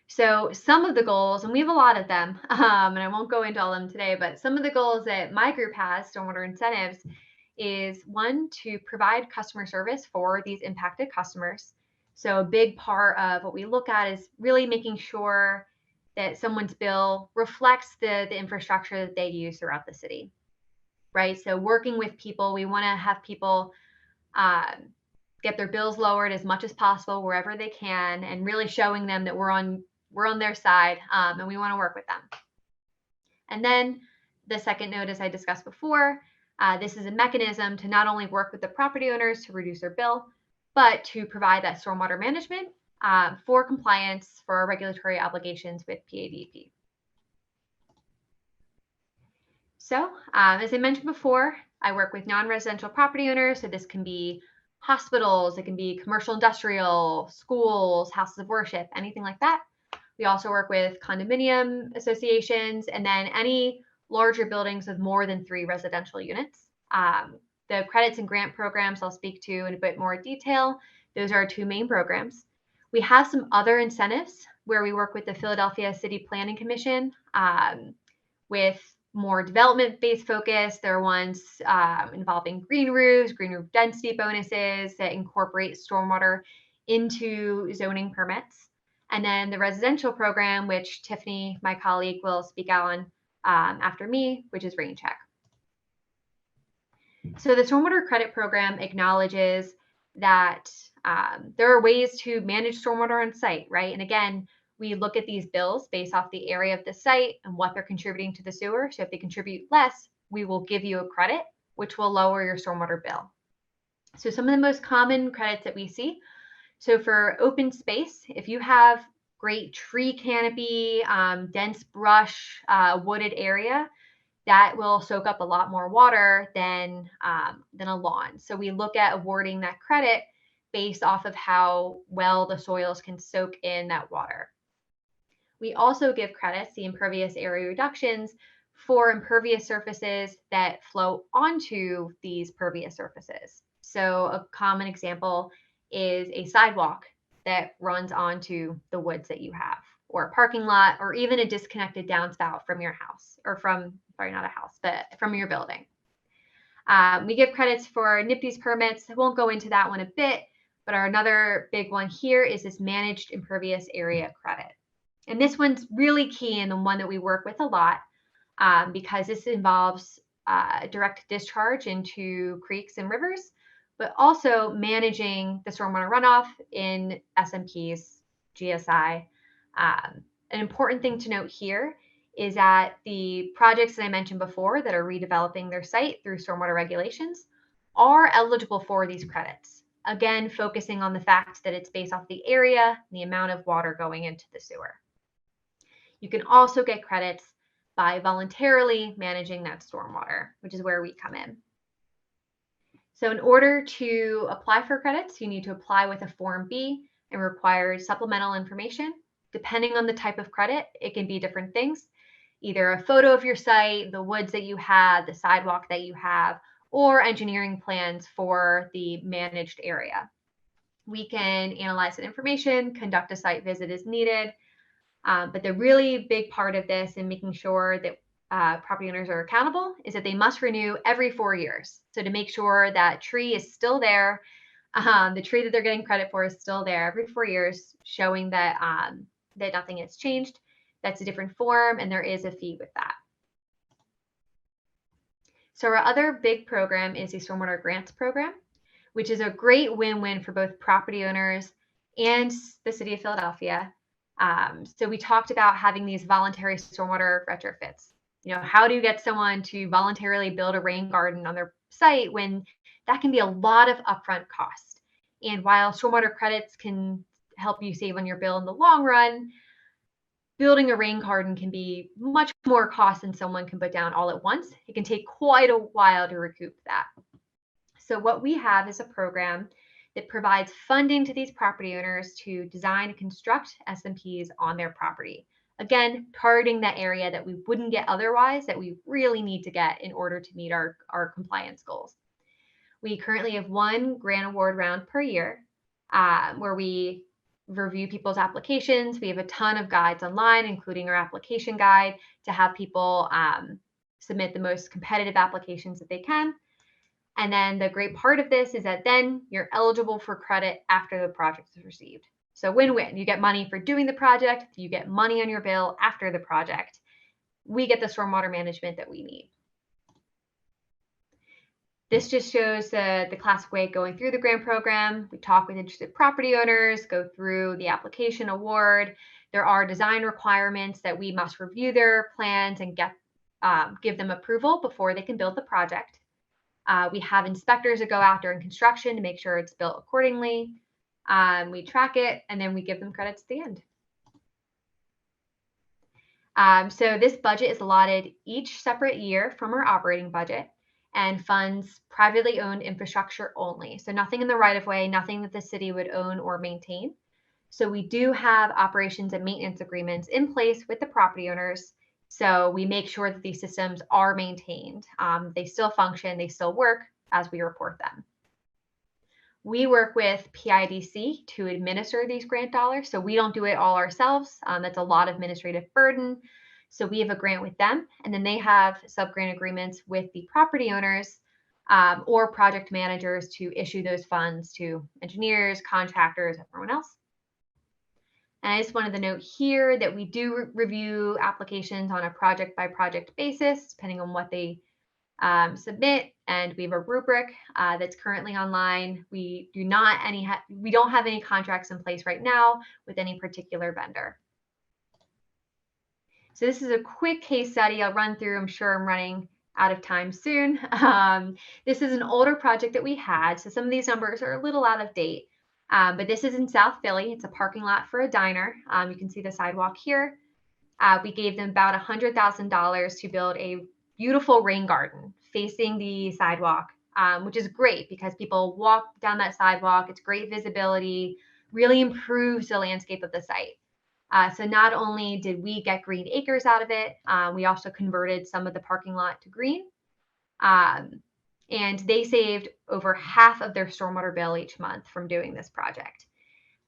So some of the goals, and we have a lot of them, and I won't go into all of them today, but some of the goals that my group has, Stormwater Incentives, is one, to provide customer service for these impacted customers. So a big part of what we look at is really making sure that someone's bill reflects the infrastructure that they use throughout the city, right? So working with people, we want to have people get their bills lowered as much as possible wherever they can, and really showing them that we're on their side, and we want to work with them. And then the second note, as I discussed before, this is a mechanism to not only work with the property owners to reduce their bill, but to provide that stormwater management for compliance for our regulatory obligations with PADEP. So as I mentioned before, I work with non-residential property owners. So this can be hospitals, it can be commercial, industrial, schools, houses of worship, anything like that. We also work with condominium associations and then any larger buildings with more than 3 residential units. The credits and grant programs I'll speak to in a bit more detail. Those are our 2 main programs. We have some other incentives where we work with the Philadelphia City Planning Commission with more development-based focus. There are ones involving green roof density bonuses that incorporate stormwater into zoning permits. And then the residential program, which Tiffany, my colleague, will speak on after me, which is rain check. So the stormwater credit program acknowledges that there are ways to manage stormwater on site, right? And again, we look at these bills based off the area of the site and what they're contributing to the sewer. So if they contribute less, we will give you a credit, which will lower your stormwater bill. So some of the most common credits that we see. So for open space, if you have great tree canopy, dense brush, wooded area, that will soak up a lot more water than a lawn. So we look at awarding that credit based off of how well the soils can soak in that water. We also give credits, the impervious area reductions, for impervious surfaces that flow onto these pervious surfaces. So a common example is a sidewalk that runs onto the woods that you have, or a parking lot, or even a disconnected downspout from your house, or from, sorry, not a house, but from your building. We give credits for NIPD's permits. I won't go into that one a bit, but another big one here is this managed impervious area credit. And this one's really key and the one that we work with a lot because this involves direct discharge into creeks and rivers, but also managing the stormwater runoff in SMPs, GSI. An important thing to note here is that the projects that I mentioned before that are redeveloping their site through stormwater regulations are eligible for these credits. Again, focusing on the fact that it's based off the area and the amount of water going into the sewer. You can also get credits by voluntarily managing that stormwater, which is where we come in. So in order to apply for credits, you need to apply with a Form B and requires supplemental information. Depending on the type of credit, it can be different things, either a photo of your site, the woods that you have, the sidewalk that you have, or engineering plans for the managed area. We can analyze that information, conduct a site visit as needed. But the really big part of this and making sure that property owners are accountable is that they must renew every 4 years. So to make sure that tree is still there, the tree that they're getting credit for is still there every 4 years, showing that, that nothing has changed. That's a different form, and there is a fee with that. So our other big program is the Stormwater Grants Program, which is a great win-win for both property owners and the City of Philadelphia. So we talked about having these voluntary stormwater retrofits. You know, how do you get someone to voluntarily build a rain garden on their site when that can be a lot of upfront cost? And while stormwater credits can help you save on your bill in the long run, building a rain garden can be much more cost than someone can put down all at once. It can take quite a while to recoup that. So what we have is a program that provides funding to these property owners to design and construct SMPs on their property. Again, targeting that area that we wouldn't get otherwise, that we really need to get in order to meet our compliance goals. We currently have 1 grant award round per year where we review people's applications. We have a ton of guides online, including our application guide, to have people submit the most competitive applications that they can. And then the great part of this is that then you're eligible for credit after the project is received. So win-win. You get money for doing the project. You get money on your bill after the project. We get the stormwater management that we need. This just shows the classic way going through the grant program. We talk with interested property owners, go through the application award. There are design requirements that we must review their plans and get give them approval before they can build the project. We have inspectors that go out during construction to make sure it's built accordingly. We track it, and then we give them credits at the end. So this budget is allotted each separate year from our operating budget and funds privately owned infrastructure only. So nothing in the right of way, nothing that the city would own or maintain. So we do have operations and maintenance agreements in place with the property owners. So we make sure that these systems are maintained. They still function, they still work as we report them. We work with PIDC to administer these grant dollars. So we don't do it all ourselves. That's a lot of administrative burden. So we have a grant with them, and then they have sub-grant agreements with the property owners or project managers to issue those funds to engineers, contractors, everyone else. And I just wanted to note here that we do review applications on a project by project basis, depending on what they submit, and we have a rubric that's currently online. We don't have any contracts in place right now with any particular vendor. So this is a quick case study I'll run through. I'm sure I'm running out of time soon. This is an older project that we had, so some of these numbers are a little out of date, but this is in South Philly. It's a parking lot for a diner. You can see the sidewalk here. We gave them about $100,000 to build a beautiful rain garden facing the sidewalk, which is great because people walk down that sidewalk. It's great visibility, really improves the landscape of the site. So not only did we get green acres out of it, we also converted some of the parking lot to green. And they saved over half of their stormwater bill each month from doing this project.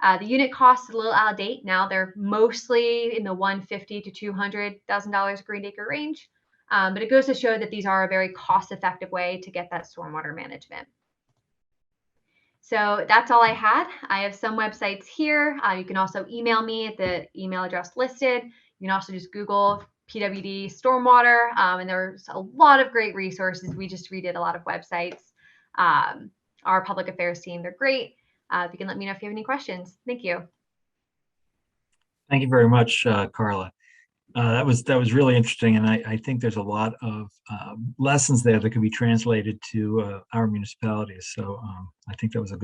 The unit cost is a little out of date. Now they're mostly in the $150,000 to $200,000 green acre range. But it goes to show that these are a very cost-effective way to get that stormwater management. So that's all I had. I have some websites here. You can also email me at the email address listed. You can also just Google PWD Stormwater, and there's a lot of great resources. We just redid a lot of websites. Our public affairs team, they're great. You can let me know if you have any questions. Thank you. Thank you very much, Carla. That was really interesting, and I think there's a lot of lessons there that could be translated to our municipalities. So I think that was a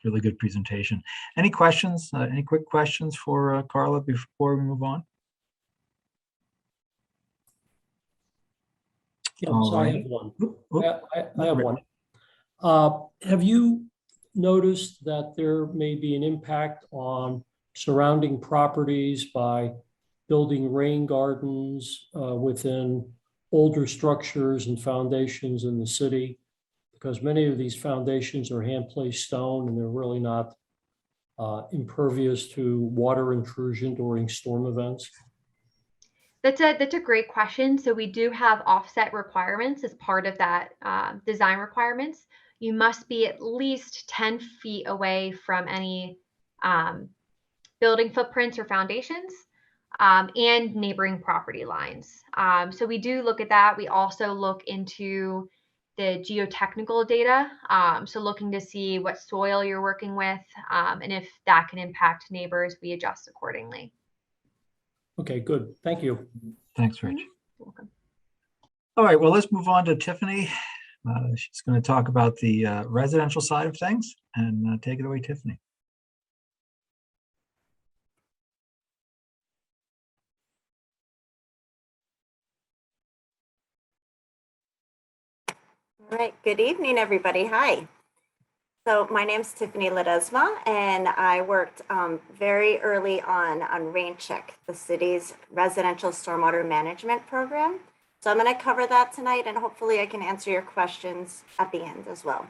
really good presentation. Any questions? Any quick questions for Carla before we move on? Yeah, so I have one. I have one. Have you noticed that there may be an impact on surrounding properties by building rain gardens within older structures and foundations in the city? Because many of these foundations are hand-placed stone and they're really not impervious to water intrusion during storm events. That's a great question. So we do have offset requirements as part of that design requirements. You must be at least 10 feet away from any building footprints or foundations. And neighboring property lines. So we do look at that. We also look into the geotechnical data. So looking to see what soil you're working with, and if that can impact neighbors, we adjust accordingly. Okay, good. Thank you. Thanks, Rich. You're welcome. All right, well, let's move on to Tiffany. She's going to talk about the residential side of things, and take it away, Tiffany. All right, good evening, everybody. Hi. So my name's Tiffany Ledesma, and I worked very early on RainCheck, the city's residential stormwater management program. So I'm going to cover that tonight, and hopefully I can answer your questions at the end as well.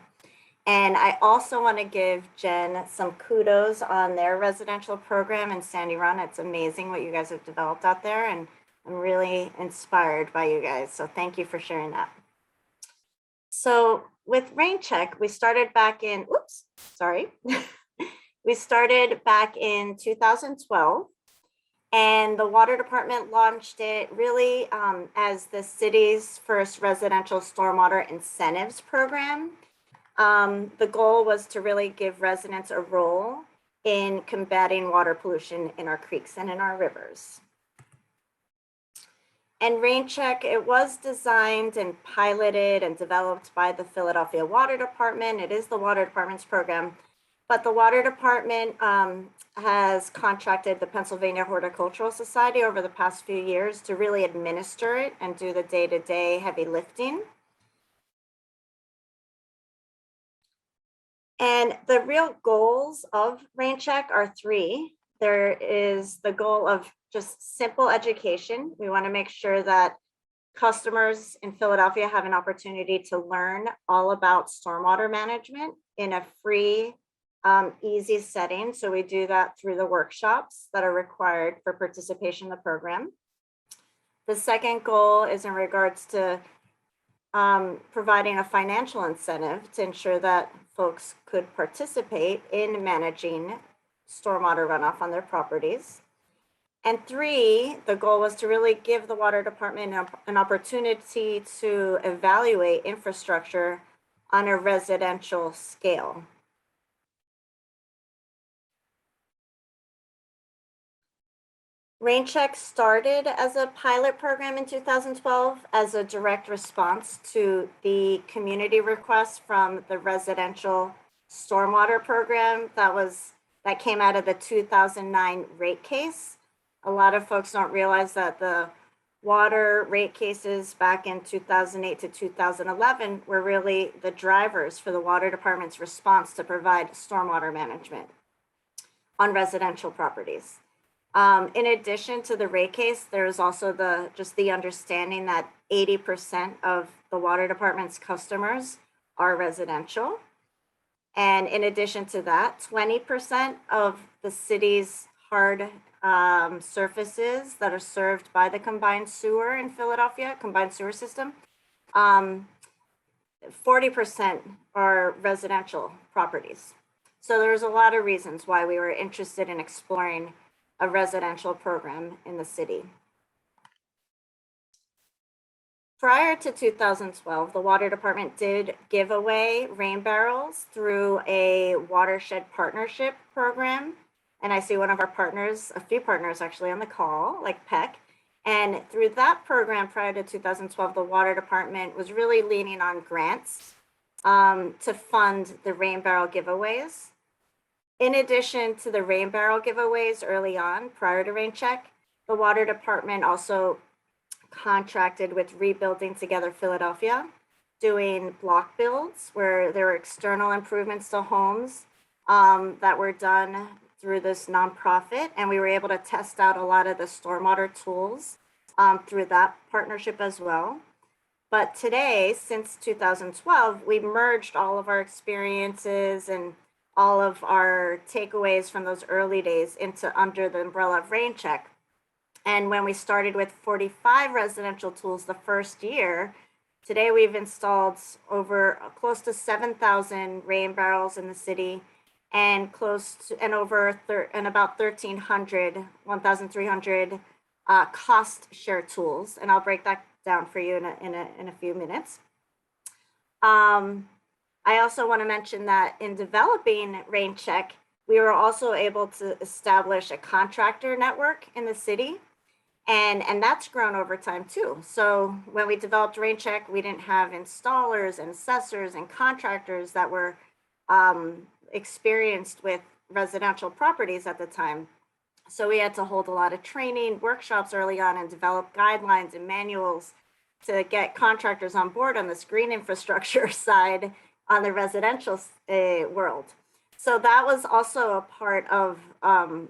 And I also want to give Jenn some kudos on their residential program in Sandy Run. It's amazing what you guys have developed out there, and I'm really inspired by you guys. So thank you for sharing that. So with RainCheck, we started back in, we started back in 2012, and the water department launched it really as the city's first residential stormwater incentives program. The goal was to really give residents a role in combating water pollution in our creeks and in our rivers. And rain check, it was designed and piloted and developed by the Philadelphia Water Department. It is the Water Department's program, but the Water Department has contracted the Pennsylvania Horticultural Society over the past few years to really administer it and do the day-to-day heavy lifting. And the real goals of rain check are three. There is the goal of just simple education. We want to make sure that customers in Philadelphia have an opportunity to learn all about stormwater management in a free, easy setting. So we do that through the workshops that are required for participation in the program. The second goal is in regards to providing a financial incentive to ensure that folks could participate in managing stormwater runoff on their properties. And three, the goal was to really give the water department an opportunity to evaluate infrastructure on a residential scale. Rain check started as a pilot program in 2012 as a direct response to the community request from the residential stormwater program that came out of the 2009 rate case. A lot of folks don't realize that the water rate cases back in 2008 to 2011 were really the drivers for the water department's response to provide stormwater management on residential properties. In addition to the rate case, there's also the understanding that 80% of the water department's customers are residential. And in addition to that, 20% of the city's hard surfaces that are served by the combined sewer in Philadelphia, combined sewer system, 40% are residential properties. So there's a lot of reasons why we were interested in exploring a residential program in the city. Prior to 2012, the water department did give away rain barrels through a watershed partnership program. And I see one of our partners, a few partners actually on the call, like Peck. And through that program prior to 2012, the water department was really leaning on grants to fund the rain barrel giveaways. In addition to the rain barrel giveaways early on, prior to rain check, the water department also contracted with Rebuilding Together Philadelphia, doing block builds where there were external improvements to homes that were done through this nonprofit. And we were able to test out a lot of the stormwater tools through that partnership as well. But today, since 2012, we merged all of our experiences and all of our takeaways from those early days into under the umbrella of rain check. And when we started with 45 residential tools the first year, today we've installed over close to 7,000 rain barrels in the city and about 1,300 cost share tools. And I'll break that down for you in a few minutes. I also want to mention that in developing rain check, we were also able to establish a contractor network in the city. And that's grown over time too. So when we developed rain check, we didn't have installers and assessors and contractors that were experienced with residential properties at the time. So we had to hold a lot of training workshops early on and develop guidelines and manuals to get contractors on board on this green infrastructure side on the residential world. So that was also a part of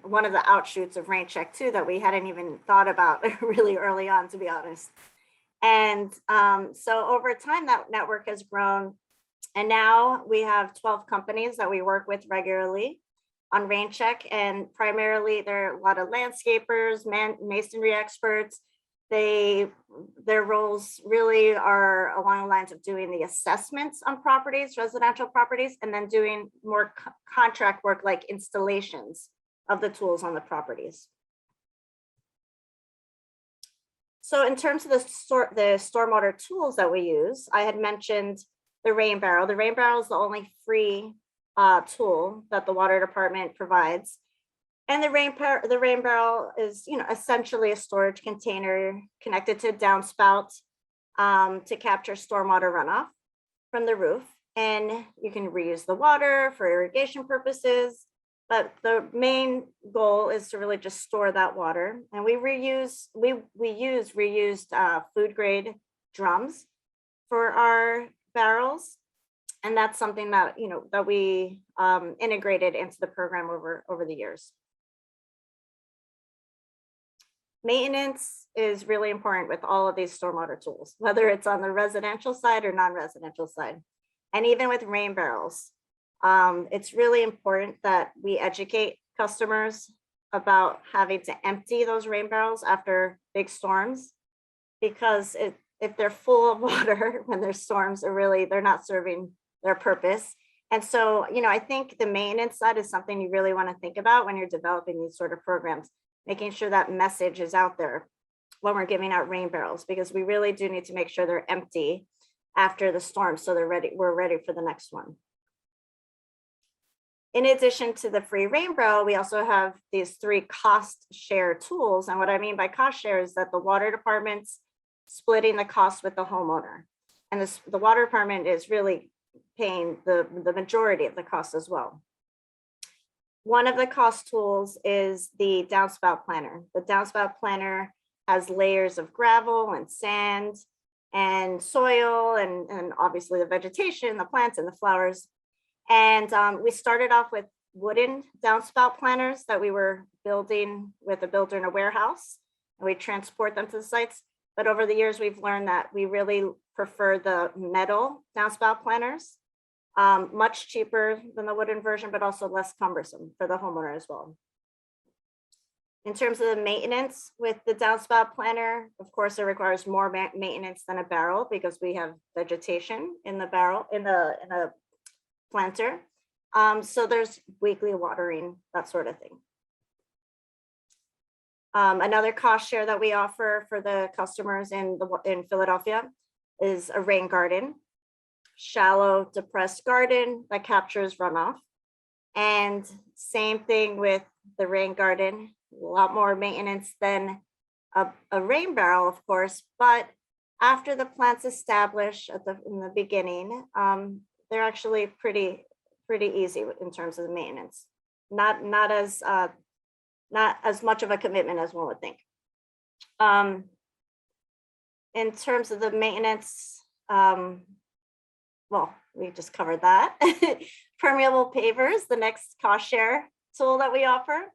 one of the outshoots of rain check too that we hadn't even thought about really early on, to be honest. And so over time, that network has grown. And now we have 12 companies that we work with regularly on rain check. And primarily, there are a lot of landscapers, masonry experts. Their roles really are along the lines of doing the assessments on properties, residential properties, and then doing more contract work like installations of the tools on the properties. So in terms of the stormwater tools that we use, I had mentioned the rain barrel. The rain barrel is the only free tool that the water department provides. And the rain barrel is, essentially a storage container connected to a downspout to capture stormwater runoff from the roof. And you can reuse the water for irrigation purposes, but the main goal is to really just store that water. And we use reused food grade drums for our barrels. And that's something that, that we integrated into the program over the years. Maintenance is really important with all of these stormwater tools, whether it's on the residential side or non-residential side. And even with rain barrels, it's really important that we educate customers about having to empty those rain barrels after big storms, because if they're full of water when there's storms, they're not serving their purpose. And so, I think the maintenance side is something you really want to think about when you're developing these sort of programs, making sure that message is out there when we're giving out rain barrels, because we really do need to make sure they're empty after the storm, so we're ready for the next one. In addition to the free rain barrel, we also have these 3 cost share tools. And what I mean by cost share is that the water department's splitting the cost with the homeowner. And the water department is really paying the majority of the cost as well. One of the cost tools is the downspout planner. The downspout planner has layers of gravel and sand and soil and obviously the vegetation, the plants and the flowers. And we started off with wooden downspout planners that we were building with a builder in a warehouse, and we transport them to the sites. But over the years, we've learned that we really prefer the metal downspout planners, much cheaper than the wooden version, but also less cumbersome for the homeowner as well. In terms of the maintenance with the downspout planner, of course, it requires more maintenance than a barrel because we have vegetation in the barrel, in a planter. So there's weekly watering, that sort of thing. Another cost share that we offer for the customers in Philadelphia is a rain garden, shallow depressed garden that captures runoff. And same thing with the rain garden, a lot more maintenance than a rain barrel, of course, but after the plant's established in the beginning, they're actually pretty easy in terms of the maintenance. Not as much of a commitment as one would think. In terms of the maintenance, well, we just covered that. Permeable pavers, the next cost share tool that we offer,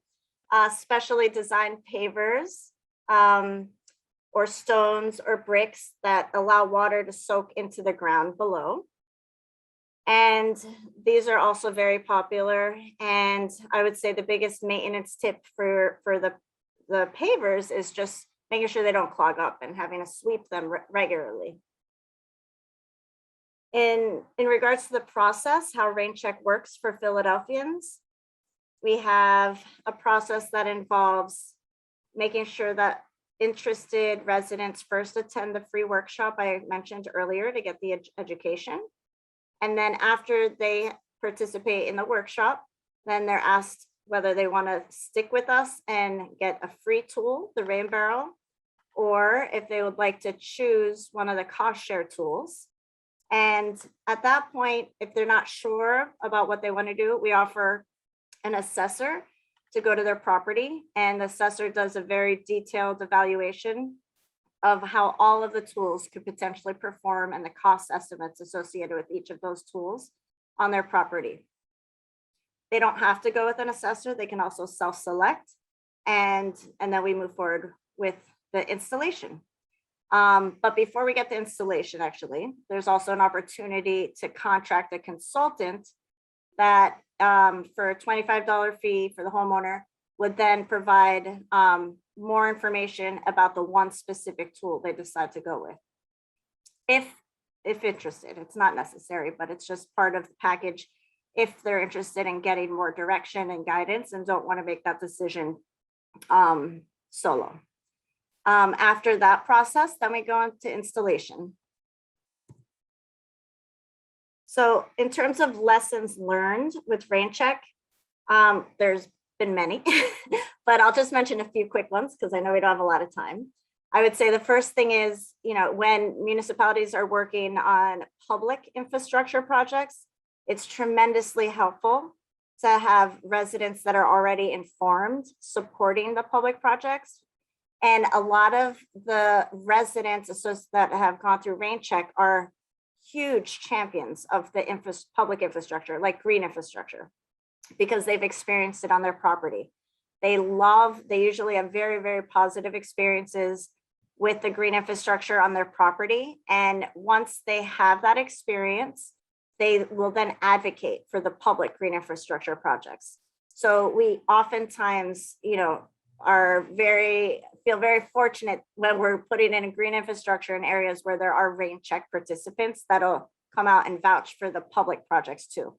specially designed pavers or stones or bricks that allow water to soak into the ground below. And these are also very popular. And I would say the biggest maintenance tip for the pavers is just making sure they don't clog up and having to sweep them regularly. In regards to the process, how RainCheck works for Philadelphians, we have a process that involves making sure that interested residents first attend the free workshop I mentioned earlier to get the education. And then after they participate in the workshop, then they're asked whether they want to stick with us and get a free tool, the rain barrel, or if they would like to choose one of the cost share tools. And at that point, if they're not sure about what they want to do, we offer an assessor to go to their property, and the assessor does a very detailed evaluation of how all of the tools could potentially perform and the cost estimates associated with each of those tools on their property. They don't have to go with an assessor. They can also self-select, and then we move forward with the installation. But before we get to installation, actually, there's also an opportunity to contract a consultant that for a $25 fee for the homeowner would then provide more information about the one specific tool they decide to go with. If interested, it's not necessary, but it's just part of the package if they're interested in getting more direction and guidance and don't want to make that decision solo. After that process, then we go into installation. So in terms of lessons learned with RainCheck, there's been many, but I'll just mention a few quick ones because I know we don't have a lot of time. I would say the first thing is, when municipalities are working on public infrastructure projects, it's tremendously helpful to have residents that are already informed supporting the public projects. And a lot of the residents that have gone through rain check are huge champions of the public infrastructure, like green infrastructure, because they've experienced it on their property. They usually have very, very positive experiences with the green infrastructure on their property. And once they have that experience, they will then advocate for the public green infrastructure projects. So we oftentimes, feel very fortunate when we're putting in a green infrastructure in areas where there are rain check participants that'll come out and vouch for the public projects too.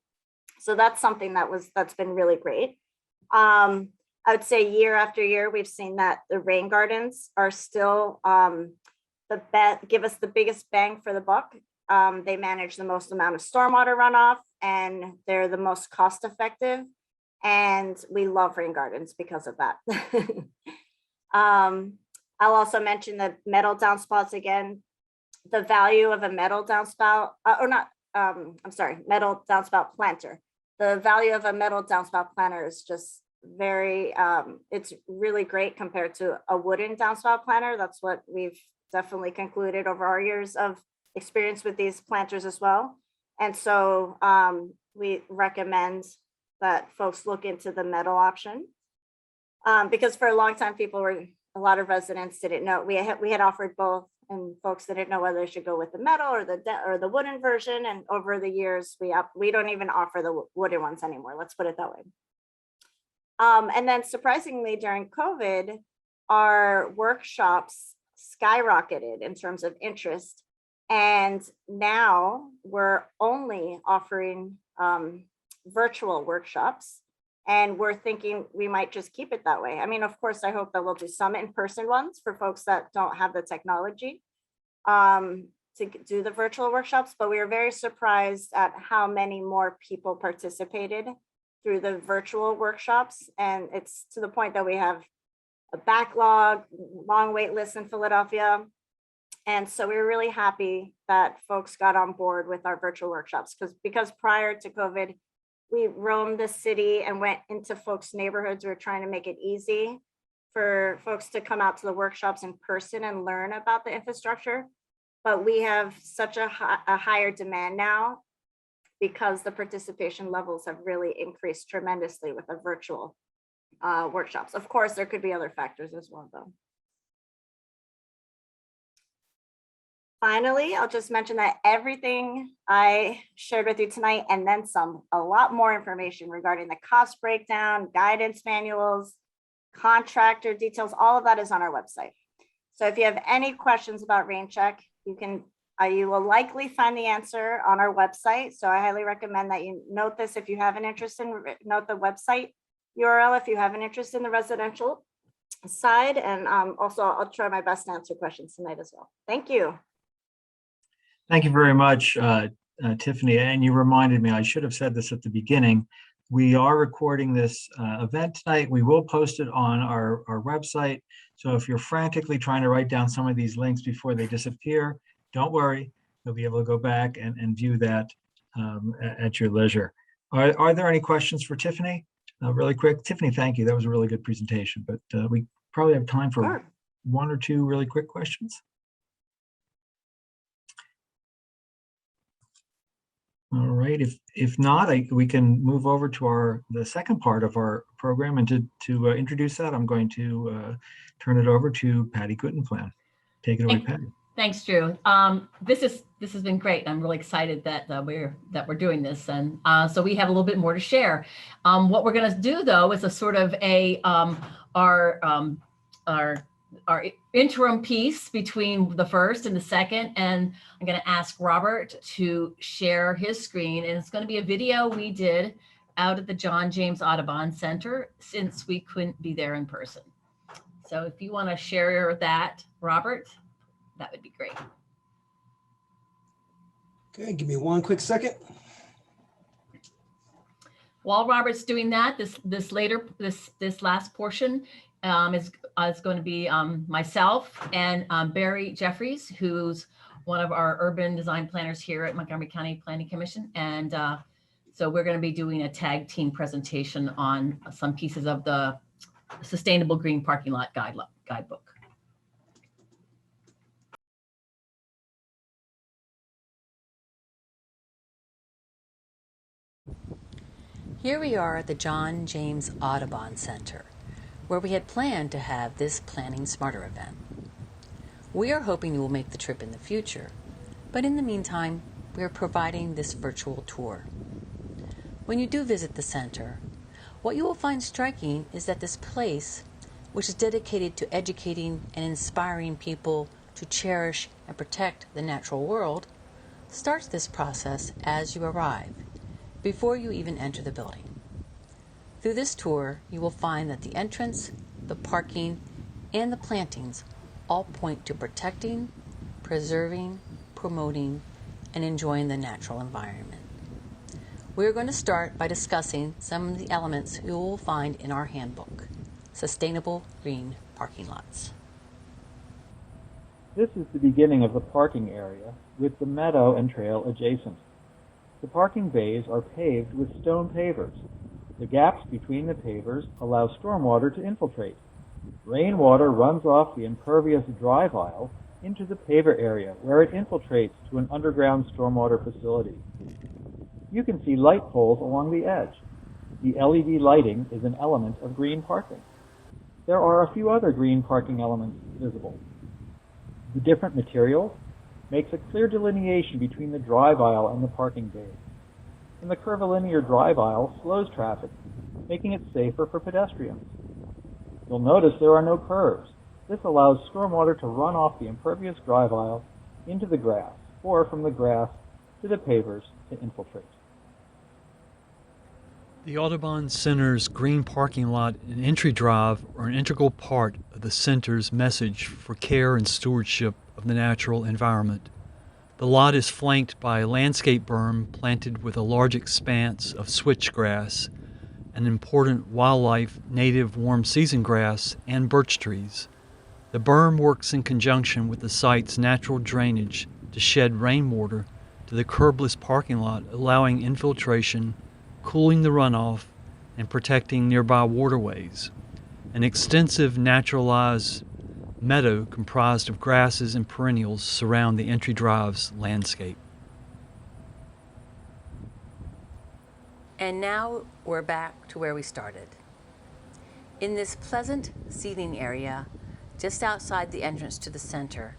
So that's something that's been really great. I would say year after year, we've seen that the rain gardens are still give us the biggest bang for the buck. They manage the most amount of stormwater runoff, and they're the most cost effective. And we love rain gardens because of that. I'll also mention the metal downspouts again. The value of a metal downspout, metal downspout planter. The value of a metal downspout planter is just it's really great compared to a wooden downspout planter. That's what we've definitely concluded over our years of experience with these planters as well. And so we recommend that folks look into the metal option, because for a long time, a lot of residents didn't know. We had offered both, and folks didn't know whether they should go with the metal or the wooden version. And over the years, we don't even offer the wooden ones anymore. Let's put it that way. And then surprisingly, during COVID, our workshops skyrocketed in terms of interest. And now we're only offering virtual workshops, and we're thinking we might just keep it that way. I mean, of course, I hope that we'll do some in-person ones for folks that don't have the technology to do the virtual workshops, but we were very surprised at how many more people participated through the virtual workshops. And it's to the point that we have a backlog, long wait list in Philadelphia. And so we were really happy that folks got on board with our virtual workshops, because prior to COVID, we roamed the city and went into folks' neighborhoods. We were trying to make it easy for folks to come out to the workshops in person and learn about the infrastructure. But we have such a higher demand now because the participation levels have really increased tremendously with the virtual workshops. Of course, there could be other factors as well, though. Finally, I'll just mention that everything I shared with you tonight, and then some, a lot more information regarding the cost breakdown, guidance manuals, contractor details, all of that is on our website. So if you have any questions about rain check, you will likely find the answer on our website. So I highly recommend that you note this if you have an interest note the website URL if you have an interest in the residential side. And also I'll try my best to answer questions tonight as well. Thank you. Thank you very much, Tiffany. And you reminded me, I should have said this at the beginning. We are recording this event tonight. We will post it on our website. So if you're frantically trying to write down some of these links before they disappear, don't worry. You'll be able to go back and view that at your leisure. Are there any questions for Tiffany? Really quick. Tiffany, thank you. That was a really good presentation, but we probably have time for one or two really quick questions. All right, if not, we can move over to the second part of our program, and to introduce that, I'm going to turn it over to Pattie Guttenplan. Take it away, Pattie. Thanks, Drew. This has been great. I'm really excited that we're doing this, and so we have a little bit more to share. What we're going to do, though, is a sort of our interim piece between the first and the second, and I'm going to ask Robert to share his screen, and it's going to be a video we did out at the John James Audubon Center since we couldn't be there in person. So if you want to share that, Robert, that would be great. Okay, give me one quick second. while Robert's doing that, this last portion is going to be myself and Barry Jeffries, who's one of our urban design planners here at Montgomery County Planning Commission. And so we're going to be doing a tag team presentation on some pieces of the Sustainable Green Parking Lot Guidebook. Here we are at the John James Audubon Center, where we had planned to have this Planning Smarter event. We are hoping you will make the trip in the future, but in the meantime, we are providing this virtual tour. When you do visit the center, what you will find striking is that this place, which is dedicated to educating and inspiring people to cherish and protect the natural world, starts this process as you arrive, before you even enter the building. Through this tour, you will find that the entrance, the parking, and the plantings all point to protecting, preserving, promoting, and enjoying the natural environment. We are going to start by discussing some of the elements you will find in our handbook, Sustainable Green Parking Lots. This is the beginning of the parking area with the meadow and trail adjacent. The parking bays are paved with stone pavers. The gaps between the pavers allow stormwater to infiltrate. Rainwater runs off the impervious drive aisle into the paver area where it infiltrates to an underground stormwater facility. You can see light poles along the edge. The LED lighting is an element of green parking. There are a few other green parking elements visible. The different materials makes a clear delineation between the drive aisle and the parking bay. And the curvilinear drive aisle slows traffic, making it safer for pedestrians. You'll notice there are no curves. This allows stormwater to run off the impervious drive aisle into the grass, or from the grass to the pavers to infiltrate. The Audubon Center's green parking lot and entry drive are an integral part of the center's message for care and stewardship of the natural environment. The lot is flanked by a landscape berm planted with a large expanse of switchgrass, an important wildlife native warm season grass, and birch trees. The berm works in conjunction with the site's natural drainage to shed rainwater to the curbless parking lot, allowing infiltration, cooling the runoff, and protecting nearby waterways. An extensive naturalized meadow comprised of grasses and perennials surround the entry drive's landscape. And now we're back to where we started. In this pleasant seating area, just outside the entrance to the center,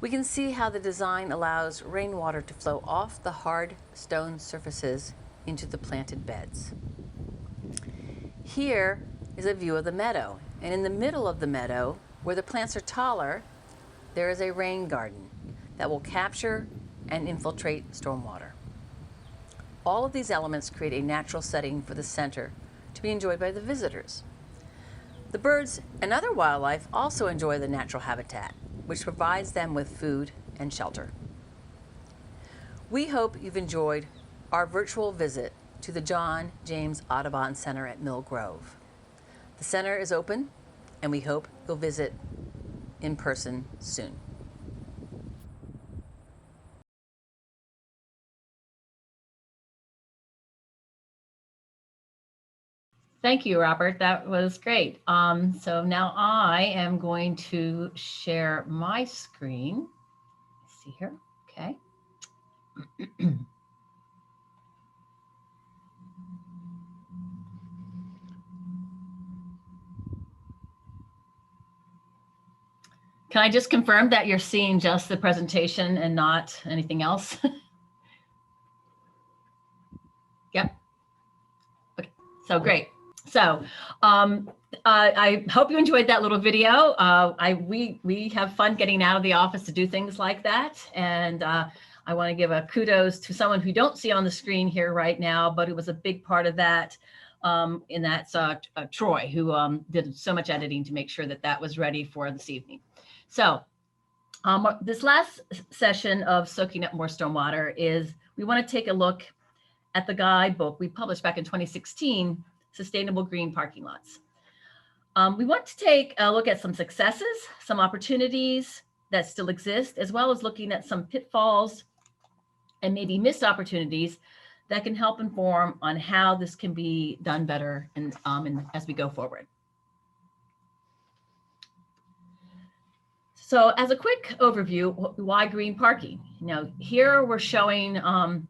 we can see how the design allows rainwater to flow off the hard stone surfaces into the planted beds. Here is a view of the meadow, and in the middle of the meadow, where the plants are taller, there is a rain garden that will capture and infiltrate stormwater. All of these elements create a natural setting for the center to be enjoyed by the visitors. The birds and other wildlife also enjoy the natural habitat, which provides them with food and shelter. We hope you've enjoyed our virtual visit to the John James Audubon Center at Mill Grove. The center is open, and we hope you'll visit in person soon. Thank you, Robert. That was great. So now I am going to share my screen. Let's see here. Okay. Can I just confirm that you're seeing just the presentation and not anything else? Yep. Okay. So great. So I hope you enjoyed that little video. We have fun getting out of the office to do things like that. And I want to give a kudos to someone who you don't see on the screen here right now, but it was a big part of that. And that's Troy, who did so much editing to make sure that that was ready for this evening. So this last session of soaking up more stormwater is we want to take a look at the guidebook we published back in 2016, Sustainable Green Parking Lots. We want to take a look at some successes, some opportunities that still exist, as well as looking at some pitfalls and maybe missed opportunities that can help inform on how this can be done better and as we go forward. So as a quick overview, why green parking? Now, here we're showing,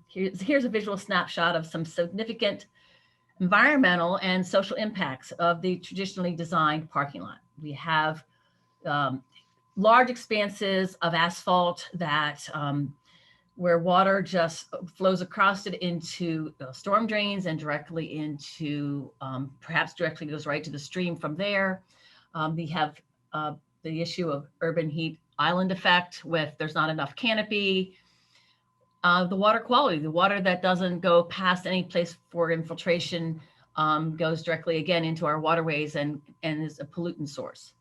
here's a visual snapshot of some significant environmental and social impacts of the traditionally designed parking lot. We have large expanses of asphalt that where water just flows across it into storm drains and directly into, perhaps directly goes right to the stream from there. We have the issue of urban heat island effect with there's not enough canopy. The water quality, the water that doesn't go past any place for infiltration goes directly again into our waterways and is a pollutant source.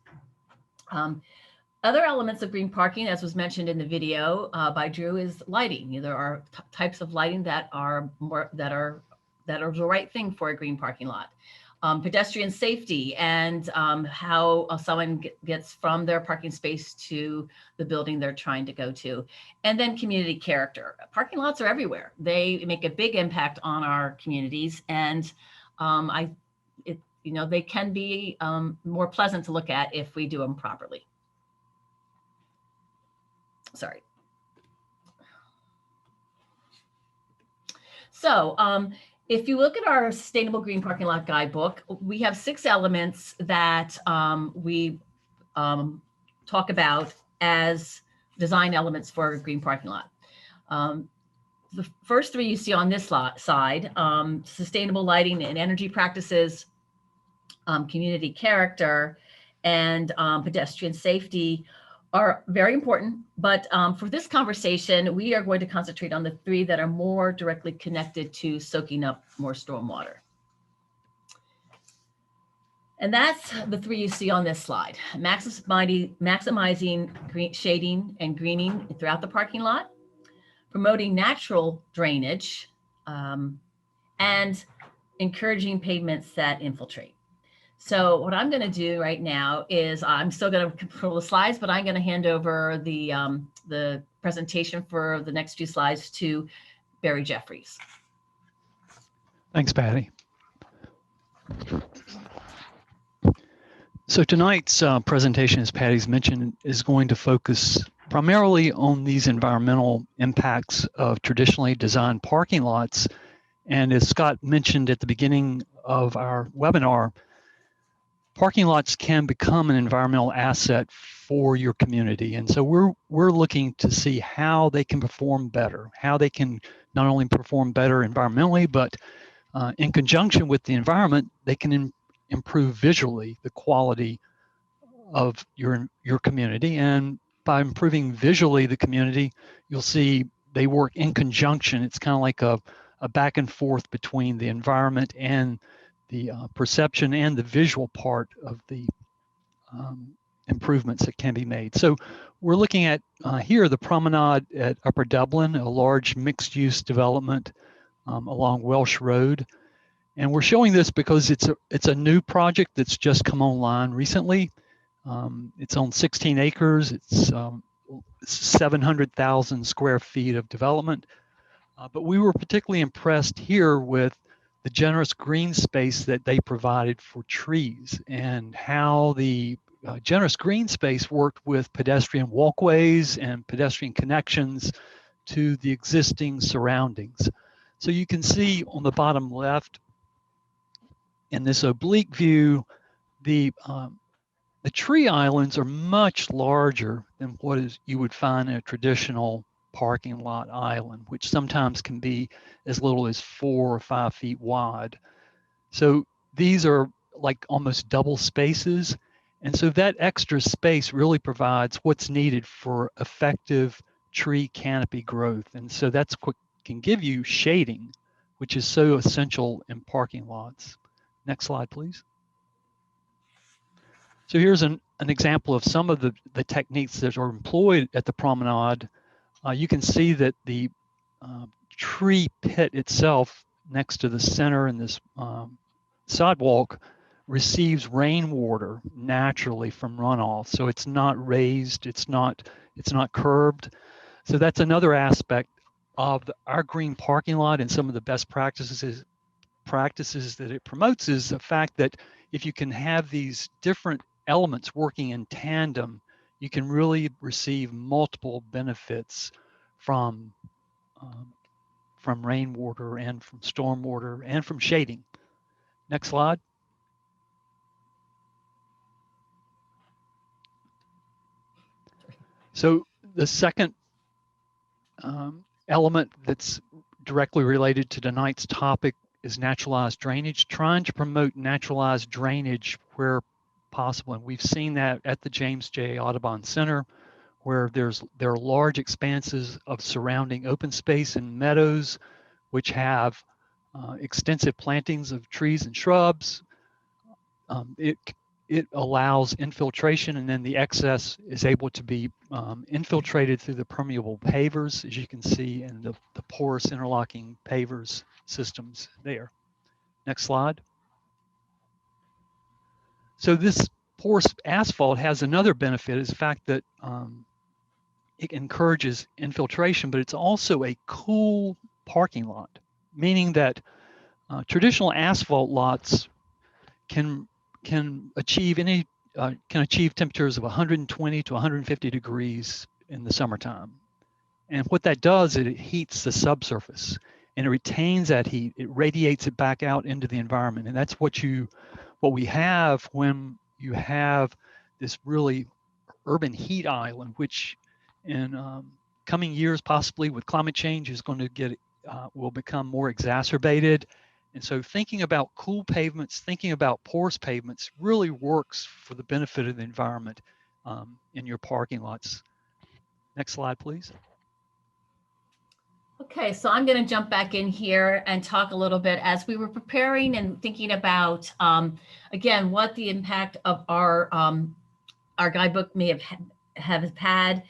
Other elements of green parking, as was mentioned in the video by Drew, is lighting. There are types of lighting that are the right thing for a green parking lot. Pedestrian safety and how someone gets from their parking space to the building they're trying to go to. And then community character. Parking lots are everywhere. They make a big impact on our communities, and they can be more pleasant to look at if we do them properly. Sorry. So if you look at our Sustainable Green Parking Lot Guidebook, we have 6 elements that we talk about as design elements for a green parking lot. The first 3 you see on this side, sustainable lighting and energy practices, community character, and pedestrian safety are very important, but for this conversation, we are going to concentrate on the 3 that are more directly connected to soaking up more stormwater. And that's the 3 you see on this slide: maximizing shading and greening throughout the parking lot, promoting natural drainage, and encouraging pavements that infiltrate. So what I'm going to do right now is I'm still going to control the slides, but I'm going to hand over the presentation for the next few slides to Barry Jeffries. Thanks, Pattie. So tonight's presentation, as Pattie's mentioned, is going to focus primarily on these environmental impacts of traditionally designed parking lots. And as Scott mentioned at the beginning of our webinar, parking lots can become an environmental asset for your community. And so we're looking to see how they can perform better, how they can not only perform better environmentally, but in conjunction with the environment, they can improve visually the quality of your community. And by improving visually the community, you'll see they work in conjunction. It's kind of like a back and forth between the environment and the perception and the visual part of the improvements that can be made. So we're looking at here the promenade at Upper Dublin, a large mixed-use development along Welsh Road. And we're showing this because it's a new project that's just come online recently. It's on 16 acres. It's 700,000 square feet of development. But we were particularly impressed here with the generous green space that they provided for trees and how the generous green space worked with pedestrian walkways and pedestrian connections to the existing surroundings. So you can see on the bottom left in this oblique view, the tree islands are much larger than what you would find in a traditional parking lot island, which sometimes can be as little as 4 or 5 feet wide. So these are like almost double spaces. And so that extra space really provides what's needed for effective tree canopy growth. And so that's what can give you shading, which is so essential in parking lots. Next slide, please. So here's an example of some of the techniques that are employed at the promenade. You can see that the tree pit itself next to the center and this sidewalk receives rainwater naturally from runoff. So it's not raised, it's not curbed. So that's another aspect of our green parking lot, and some of the best practices that it promotes is the fact that if you can have these different elements working in tandem, you can really receive multiple benefits from rainwater and from stormwater and from shading. Next slide. So the second element that's directly related to tonight's topic is naturalized drainage, trying to promote naturalized drainage where possible. And we've seen that at the James J. Audubon Center, where there are large expanses of surrounding open space and meadows, which have extensive plantings of trees and shrubs. It allows infiltration, and then the excess is able to be infiltrated through the permeable pavers, as you can see in the porous interlocking pavers systems there. Next slide. So this porous asphalt has another benefit, is the fact that it encourages infiltration, but it's also a cool parking lot, meaning that traditional asphalt lots can achieve temperatures of 120 to 150 degrees in the summertime. And what that does, it heats the subsurface and it retains that heat. It radiates it back out into the environment. And that's what we have when you have this really urban heat island, which in coming years, possibly with climate change, is going to will become more exacerbated. And so thinking about cool pavements, thinking about porous pavements really works for the benefit of the environment in your parking lots. Next slide, please. Okay, so I'm going to jump back in here and talk a little bit as we were preparing and thinking about, again, what the impact of our guidebook may have had,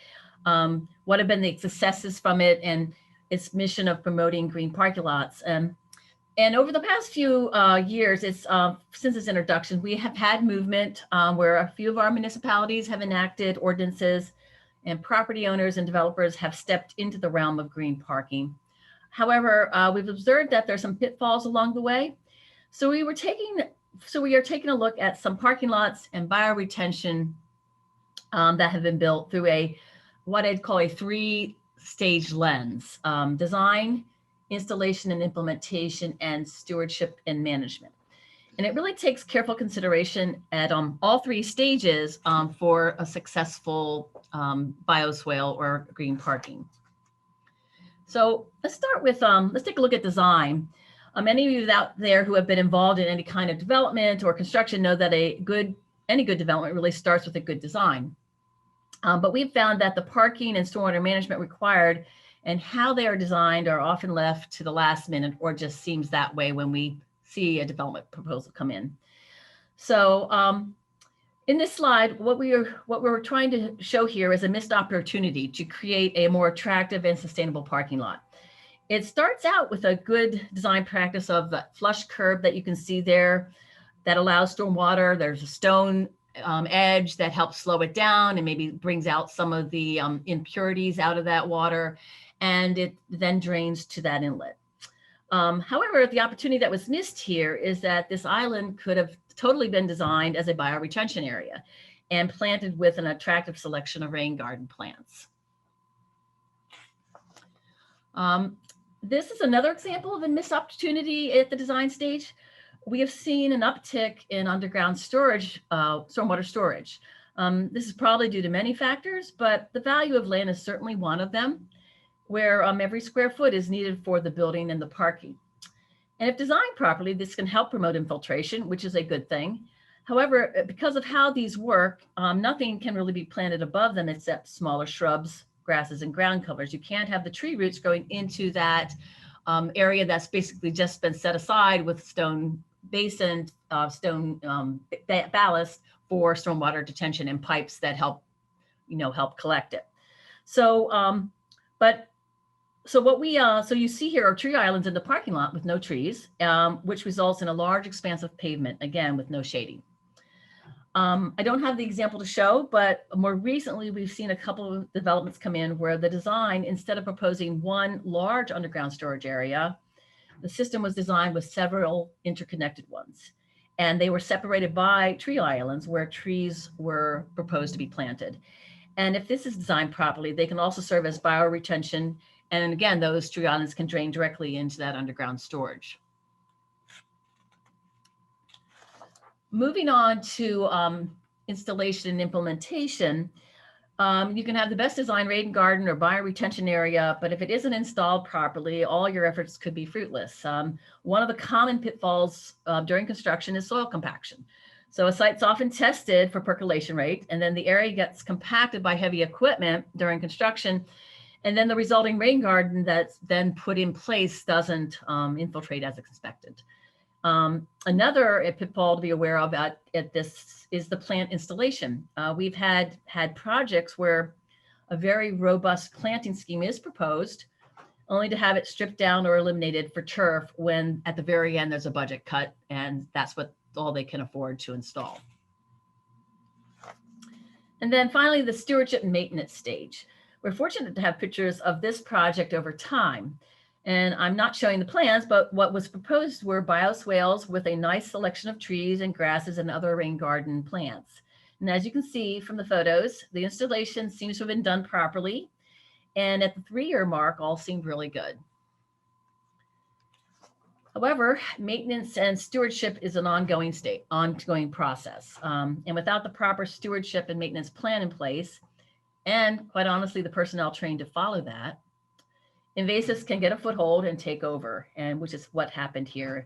what have been the successes from it, and its mission of promoting green parking lots. And over the past few years, since its introduction, we have had movement where a few of our municipalities have enacted ordinances, and property owners and developers have stepped into the realm of green parking. However, we've observed that there's some pitfalls along the way. So we are taking a look at some parking lots and bioretention that have been built through what I'd call a 3-stage lens: design, installation and implementation, and stewardship and management. And it really takes careful consideration at all 3 stages for a successful bioswale or green parking. So let's start with, let's take a look at design. Many of you out there who have been involved in any kind of development or construction know that any good development really starts with a good design. But we've found that the parking and stormwater management required and how they are designed are often left to the last minute, or just seems that way when we see a development proposal come in. So in this slide, what we're trying to show here is a missed opportunity to create a more attractive and sustainable parking lot. It starts out with a good design practice of the flush curb that you can see there that allows stormwater. There's a stone edge that helps slow it down and maybe brings out some of the impurities out of that water, and it then drains to that inlet. However, the opportunity that was missed here is that this island could have totally been designed as a bioretention area and planted with an attractive selection of rain garden plants. This is another example of a missed opportunity at the design stage. We have seen an uptick in underground storage, stormwater storage. This is probably due to many factors, but the value of land is certainly one of them, where every square foot is needed for the building and the parking. And if designed properly, this can help promote infiltration, which is a good thing. However, because of how these work, nothing can really be planted above them except smaller shrubs, grasses, and ground covers. You can't have the tree roots going into that area that's basically just been set aside with stone basin, ballast for stormwater detention and pipes that help collect it. So, but So what we so you see here are tree islands in the parking lot with no trees, which results in a large expanse of pavement, again with no shading. I don't have the example to show, but more recently we've seen a couple of developments come in where the design, instead of proposing one large underground storage area, the system was designed with several interconnected ones. And they were separated by tree islands where trees were proposed to be planted. And if this is designed properly, they can also serve as bioretention. And again, those tree islands can drain directly into that underground storage. Moving on to installation and implementation, you can have the best design rain garden or bioretention area, but if it isn't installed properly, all your efforts could be fruitless. One of the common pitfalls during construction is soil compaction. So a site's often tested for percolation rate, and then the area gets compacted by heavy equipment during construction, and then the resulting rain garden that's then put in place doesn't infiltrate as expected. Another pitfall to be aware of at this is the plant installation. We've had projects where a very robust planting scheme is proposed, only to have it stripped down or eliminated for turf when at the very end there's a budget cut, and that's all they can afford to install. And then finally, the stewardship and maintenance stage. We're fortunate to have pictures of this project over time. And I'm not showing the plans, but what was proposed were bioswales with a nice selection of trees and grasses and other rain garden plants. And as you can see from the photos, the installation seems to have been done properly. And at the 3-year mark, all seemed really good. However, maintenance and stewardship is an ongoing process. And without the proper stewardship and maintenance plan in place, and quite honestly, the personnel trained to follow that, invasives can get a foothold and take over, and which is what happened here.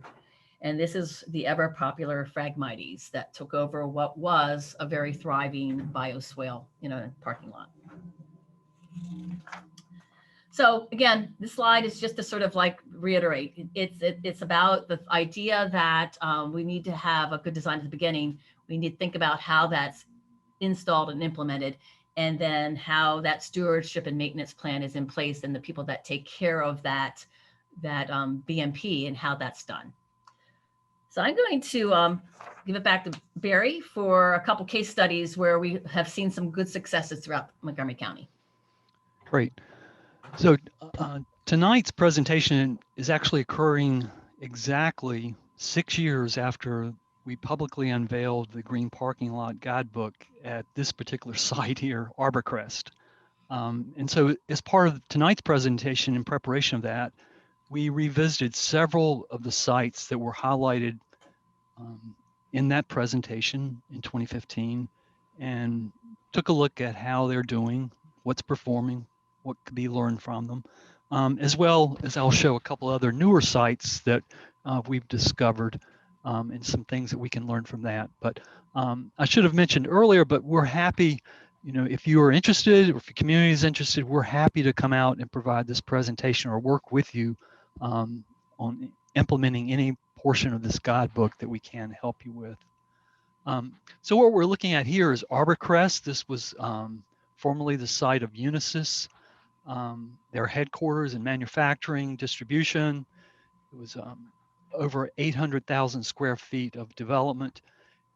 And this is the ever popular Phragmites that took over what was a very thriving bioswale in a parking lot. So again, this slide is just to sort of like reiterate, it's about the idea that we need to have a good design at the beginning. We need to think about how that's installed and implemented, and then how that stewardship and maintenance plan is in place and the people that take care of that BMP and how that's done. So I'm going to give it back to Barry for a couple case studies where we have seen some good successes throughout Montgomery County. Great. So tonight's presentation is actually occurring exactly 6 years after we publicly unveiled the Green Parking Lot Guidebook at this particular site here, Arborcrest. And so as part of tonight's presentation, in preparation of that, we revisited several of the sites that were highlighted in that presentation in 2015 and took a look at how they're doing, what's performing, what could be learned from them, as well as I'll show a couple other newer sites that we've discovered and some things that we can learn from that. But I should have mentioned earlier, but we're happy, if you are interested or if the community is interested, we're happy to come out and provide this presentation or work with you on implementing any portion of this guidebook that we can help you with. So what we're looking at here is Arborcrest. This was formerly the site of Unisys, their headquarters in manufacturing, distribution. It was over 800,000 square feet of development.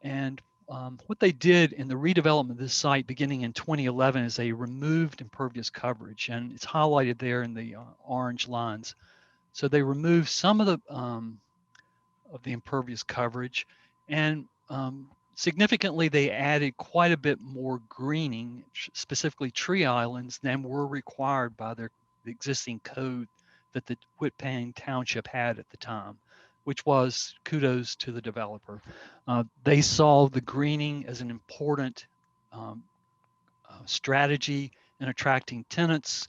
And what they did in the redevelopment of this site beginning in 2011 is they removed impervious coverage, and it's highlighted there in the orange lines. So they removed some of the impervious coverage, and significantly they added quite a bit more greening, specifically tree islands, than were required by the existing code that the Guttenplan Township had at the time, which was kudos to the developer. They saw the greening as an important strategy in attracting tenants.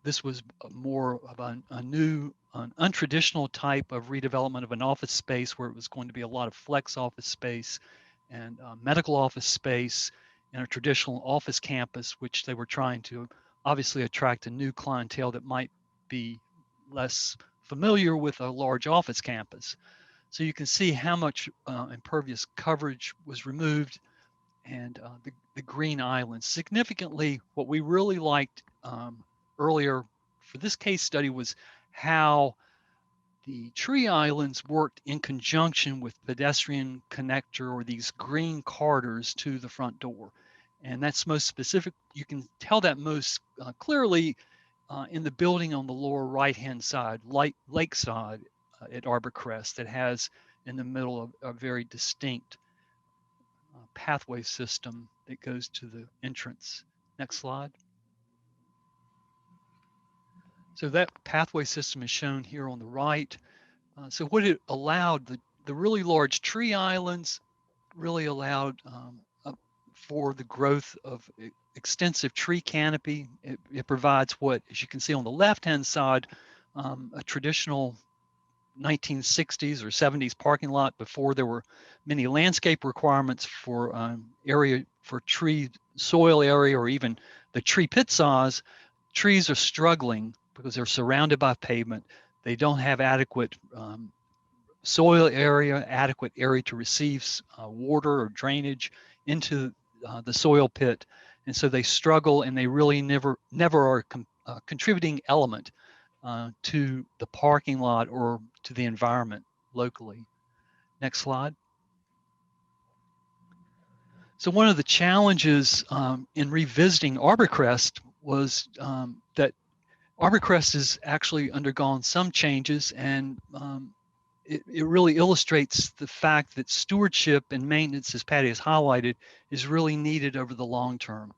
This was more of an untraditional type of redevelopment of an office space where it was going to be a lot of flex office space and medical office space in a traditional office campus, which they were trying to obviously attract a new clientele that might be less familiar with a large office campus. So you can see how much impervious coverage was removed, and the green islands. Significantly, what we really liked earlier for this case study was how the tree islands worked in conjunction with pedestrian connector or these green corridors to the front door. And that's most specific. You can tell that most clearly in the building on the lower right-hand side, lakeside at Arborcrest, that has in the middle a very distinct pathway system that goes to the entrance. Next slide. So that pathway system is shown here on the right. So what it allowed, the really large tree islands really allowed for the growth of extensive tree canopy. It provides what, as you can see on the left-hand side, a traditional 1960s or 70s parking lot before there were many landscape requirements for area for tree soil area or even the tree pit size. Trees are struggling because they're surrounded by pavement. They don't have adequate soil area, adequate area to receive water or drainage into the soil pit. And so they struggle, and they really never are a contributing element to the parking lot or to the environment locally. Next slide. So one of the challenges in revisiting Arborcrest was that Arborcrest has actually undergone some changes, and it really illustrates the fact that stewardship and maintenance, as Pattie has highlighted, is really needed over the long term.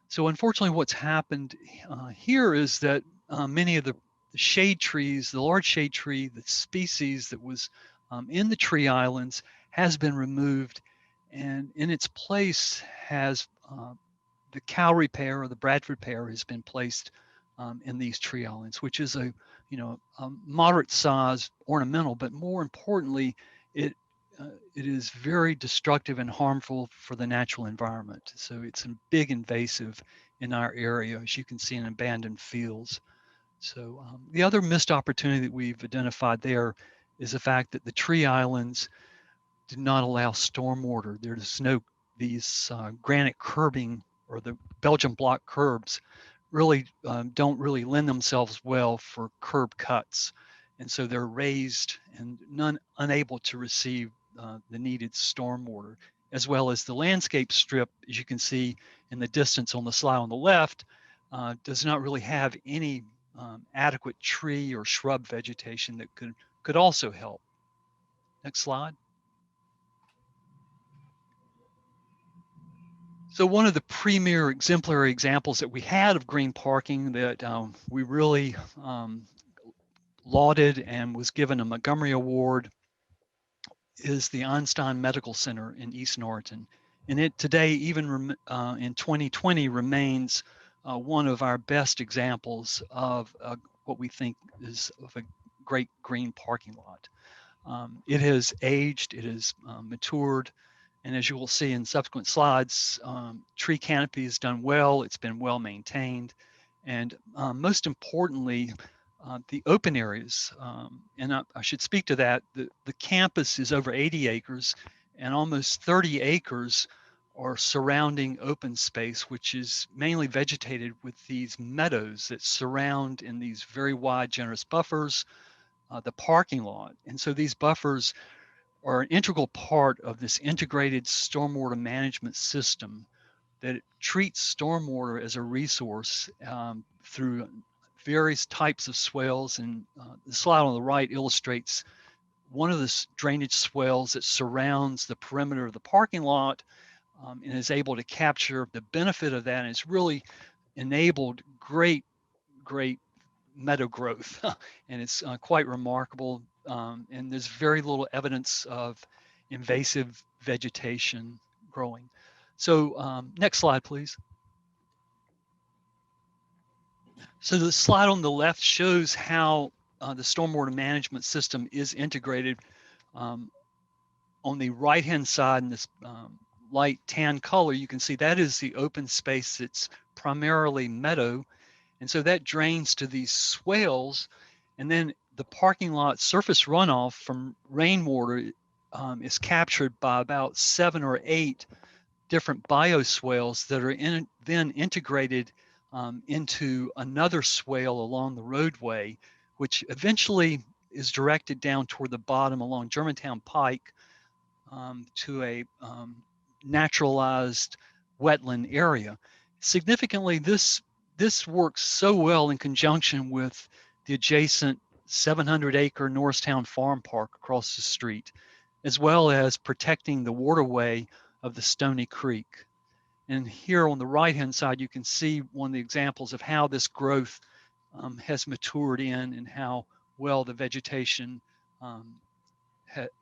So unfortunately, what's happened here is that many of the shade trees, the large shade tree, the species that was in the tree islands has been removed, and in its place has the Cowrie pear or the Bradford pear has been placed in these tree islands, which is a moderate size ornamental, but more importantly, it is very destructive and harmful for the natural environment. So it's a big invasive in our area, as you can see in abandoned fields. So the other missed opportunity that we've identified there is the fact that the tree islands do not allow stormwater. There's no, these granite curbing or the Belgian block curbs really don't really lend themselves well for curb cuts. And so they're raised and unable to receive the needed stormwater, as well as the landscape strip, as you can see in the distance on the slide on the left, does not really have any adequate tree or shrub vegetation that could also help. Next slide. So one of the premier exemplary examples that we had of green parking that we really lauded and was given a Montgomery Award is the Einstein Medical Center in East Norriton. And it today, even in 2020, remains one of our best examples of what we think is of a great green parking lot. It has aged, it has matured, and as you will see in subsequent slides, tree canopy has done well, it's been well maintained, and most importantly, the open areas, and I should speak to that, the campus is over 80 acres, and almost 30 acres are surrounding open space, which is mainly vegetated with these meadows that surround in these very wide, generous buffers, the parking lot. And so these buffers are an integral part of this integrated stormwater management system that treats stormwater as a resource through various types of swales. And the slide on the right illustrates one of the drainage swales that surrounds the perimeter of the parking lot and is able to capture the benefit of that. And it's really enabled great meadow growth. And it's quite remarkable. And there's very little evidence of invasive vegetation growing. So next slide, please. So the slide on the left shows how the stormwater management system is integrated. On the right-hand side in this light tan color, you can see that is the open space that's primarily meadow. And so that drains to these swales, and then the parking lot surface runoff from rainwater is captured by about 7 or 8 different bioswales that are then integrated into another swale along the roadway, which eventually is directed down toward the bottom along Germantown Pike to a naturalized wetland area. Significantly, this works so well in conjunction with the adjacent 700-acre Norristown Farm Park across the street, as well as protecting the waterway of the Stony Creek. And here on the right-hand side, you can see one of the examples of how this growth has matured in and how well the vegetation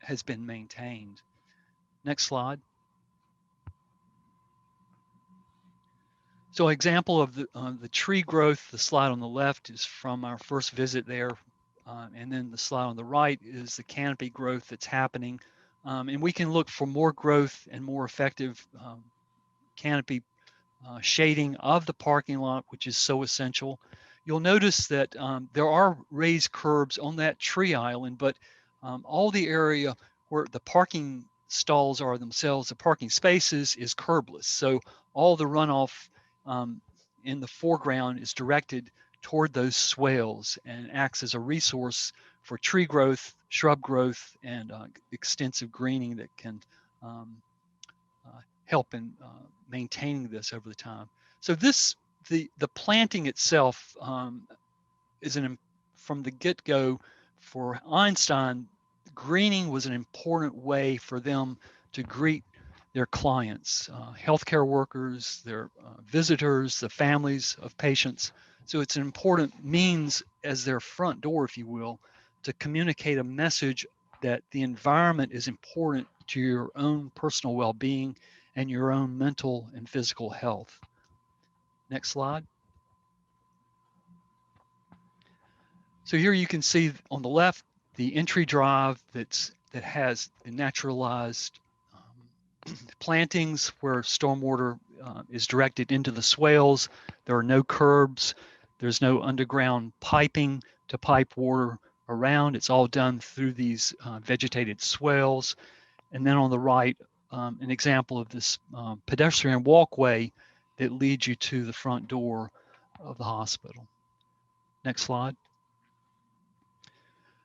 has been maintained. Next slide. So an example of the tree growth, the slide on the left is from our first visit there. And then the slide on the right is the canopy growth that's happening. And we can look for more growth and more effective canopy shading of the parking lot, which is so essential. You'll notice that there are raised curbs on that tree island, but all the area where the parking stalls are themselves, the parking spaces, is curbless. So all the runoff in the foreground is directed toward those swales and acts as a resource for tree growth, shrub growth, and extensive greening that can help in maintaining this over the time. So the planting itself is from the get-go for Einstein, greening was an important way for them to greet their clients, healthcare workers, their visitors, the families of patients. So it's an important means as their front door, if you will, to communicate a message that the environment is important to your own personal well-being and your own mental and physical health. Next slide. So here you can see on the left the entry drive that has the naturalized plantings where stormwater is directed into the swales. There are no curbs. There's no underground piping to pipe water around. It's all done through these vegetated swales. And then on the right, an example of this pedestrian walkway that leads you to the front door of the hospital. Next slide.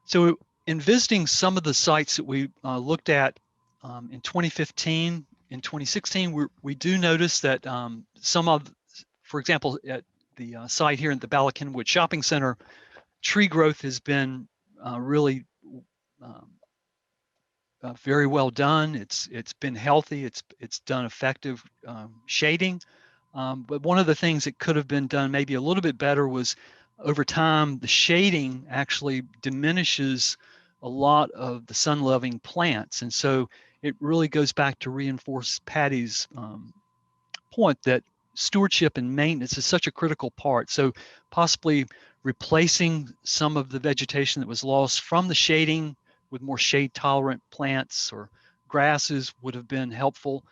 So in visiting some of the sites that we looked at in 2015, in 2016, we do notice that some of, for example, at the site here at the Bala-Cynwyd Shopping Center, tree growth has been really very well done. It's been healthy. It's done effective shading. But one of the things that could have been done maybe a little bit better was over time, the shading actually diminishes a lot of the sun-loving plants. And so it really goes back to reinforce Pattie's point that stewardship and maintenance is such a critical part. So possibly replacing some of the vegetation that was lost from the shading with more shade-tolerant plants or grasses would have been helpful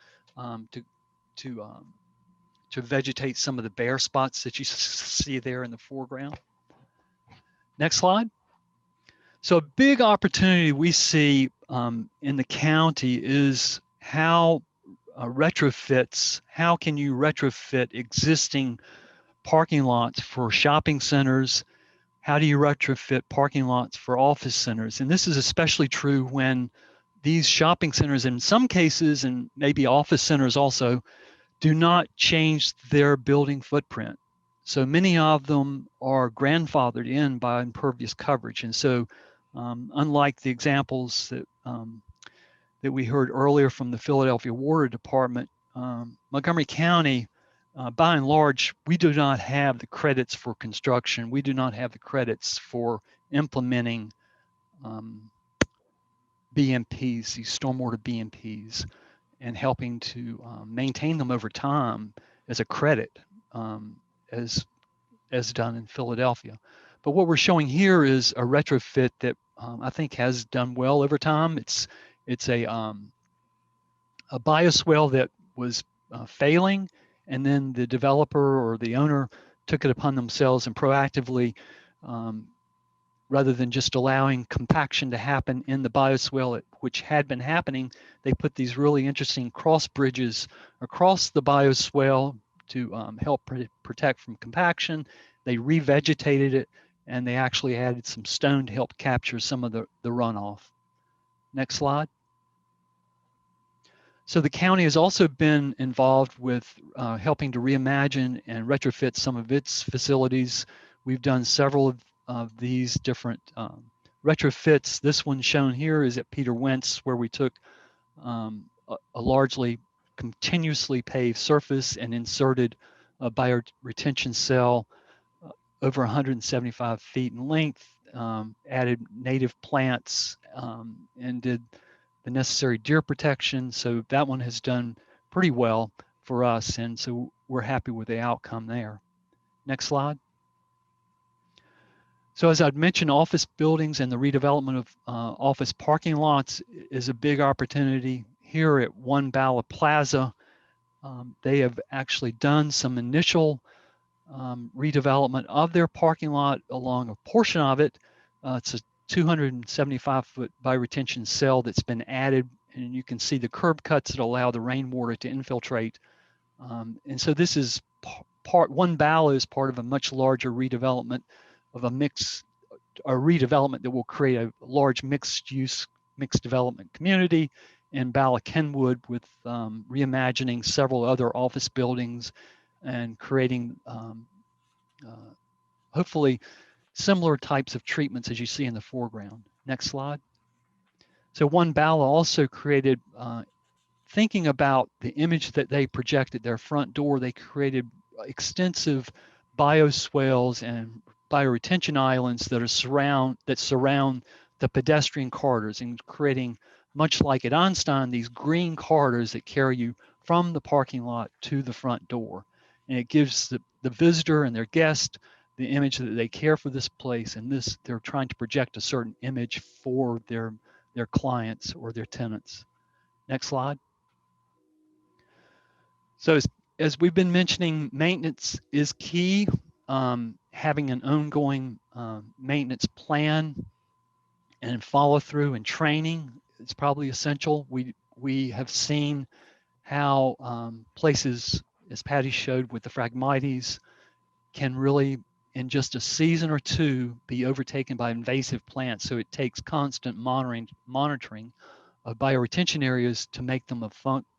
to vegetate some of the bare spots that you see there in the foreground. Next slide. So a big opportunity we see in the county is how retrofits, how can you retrofit existing parking lots for shopping centers? How do you retrofit parking lots for office centers? And this is especially true when these shopping centers, in some cases, and maybe office centers also, do not change their building footprint. So many of them are grandfathered in by impervious coverage. And so unlike the examples that we heard earlier from the Philadelphia Water Department, Montgomery County, by and large, we do not have the credits for construction. We do not have the credits for implementing BMPs, these stormwater BMPs, and helping to maintain them over time as a credit, as done in Philadelphia. But what we're showing here is a retrofit that I think has done well over time. It's a bioswale that was failing, and then the developer or the owner took it upon themselves and proactively, rather than just allowing compaction to happen in the bioswale, which had been happening, they put these really interesting cross bridges across the bioswale help protect from compaction. They revegetated it, and they actually added some stone to help capture some of the runoff. Next slide. So the county has also been involved with helping to reimagine and retrofit some of its facilities. We've done several of these different retrofits. This one shown here is at Peter Windt's, where we took a largely continuously paved surface and inserted a bioretention cell over 175 feet in length, added native plants, and did the necessary deer protection. So that one has done pretty well for us, and so we're happy with the outcome there. Next slide. So as I'd mentioned, office buildings and the redevelopment of office parking lots is a big opportunity. Here at One Bala Plaza, they have actually done some initial redevelopment of their parking lot along a portion of it. It's a 275-foot bioretention cell that's been added, and you can see the curb cuts that allow the rainwater to infiltrate. And so this is One Bala is part of a much larger redevelopment of a redevelopment that will create a large mixed-use, mixed development community in Bala Kenwood, with reimagining several other office buildings and creating hopefully similar types of treatments as you see in the foreground. Next slide. So One Bala also created, thinking about the image that they project at their front door, they created extensive bioswales and bioretention islands that surround the pedestrian corridors, and creating, much like at Einstein, these green corridors that carry you from the parking lot to the front door. And it gives the visitor and their guest the image that they care for this place, and they're trying to project a certain image for their clients or their tenants. Next slide. So as we've been mentioning, maintenance is key. Having an ongoing maintenance plan and follow through and training is probably essential. We have seen how places, as Pattie showed with the Phragmites, can really, in just a season or two, be overtaken by invasive plants. So it takes constant monitoring of bioretention areas to make them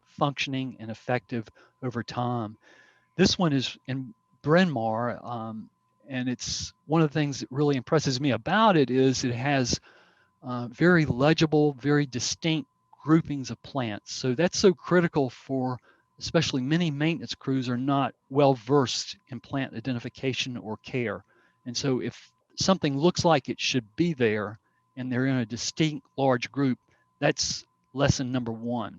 functioning and effective over time. This one is in Bryn Mawr, and it's one of the things that really impresses me about it is it has very legible, very distinct groupings of plants. So that's so critical for, especially many maintenance crews are not well versed in plant identification or care. And so if something looks like it should be there and they're in a distinct large group, that's lesson number one,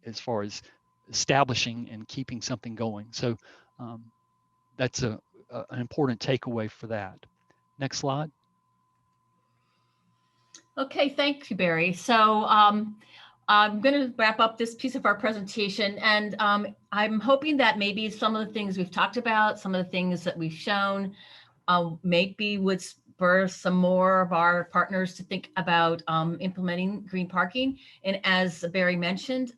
as far as establishing and keeping something going. So that's an important takeaway for that. Next slide. Okay, thank you, Barry. So I'm going to wrap up this piece of our presentation, and I'm hoping that maybe some of the things we've talked about, some of the things that we've shown, maybe would spur some more of our partners to think about implementing green parking. And as Barry mentioned,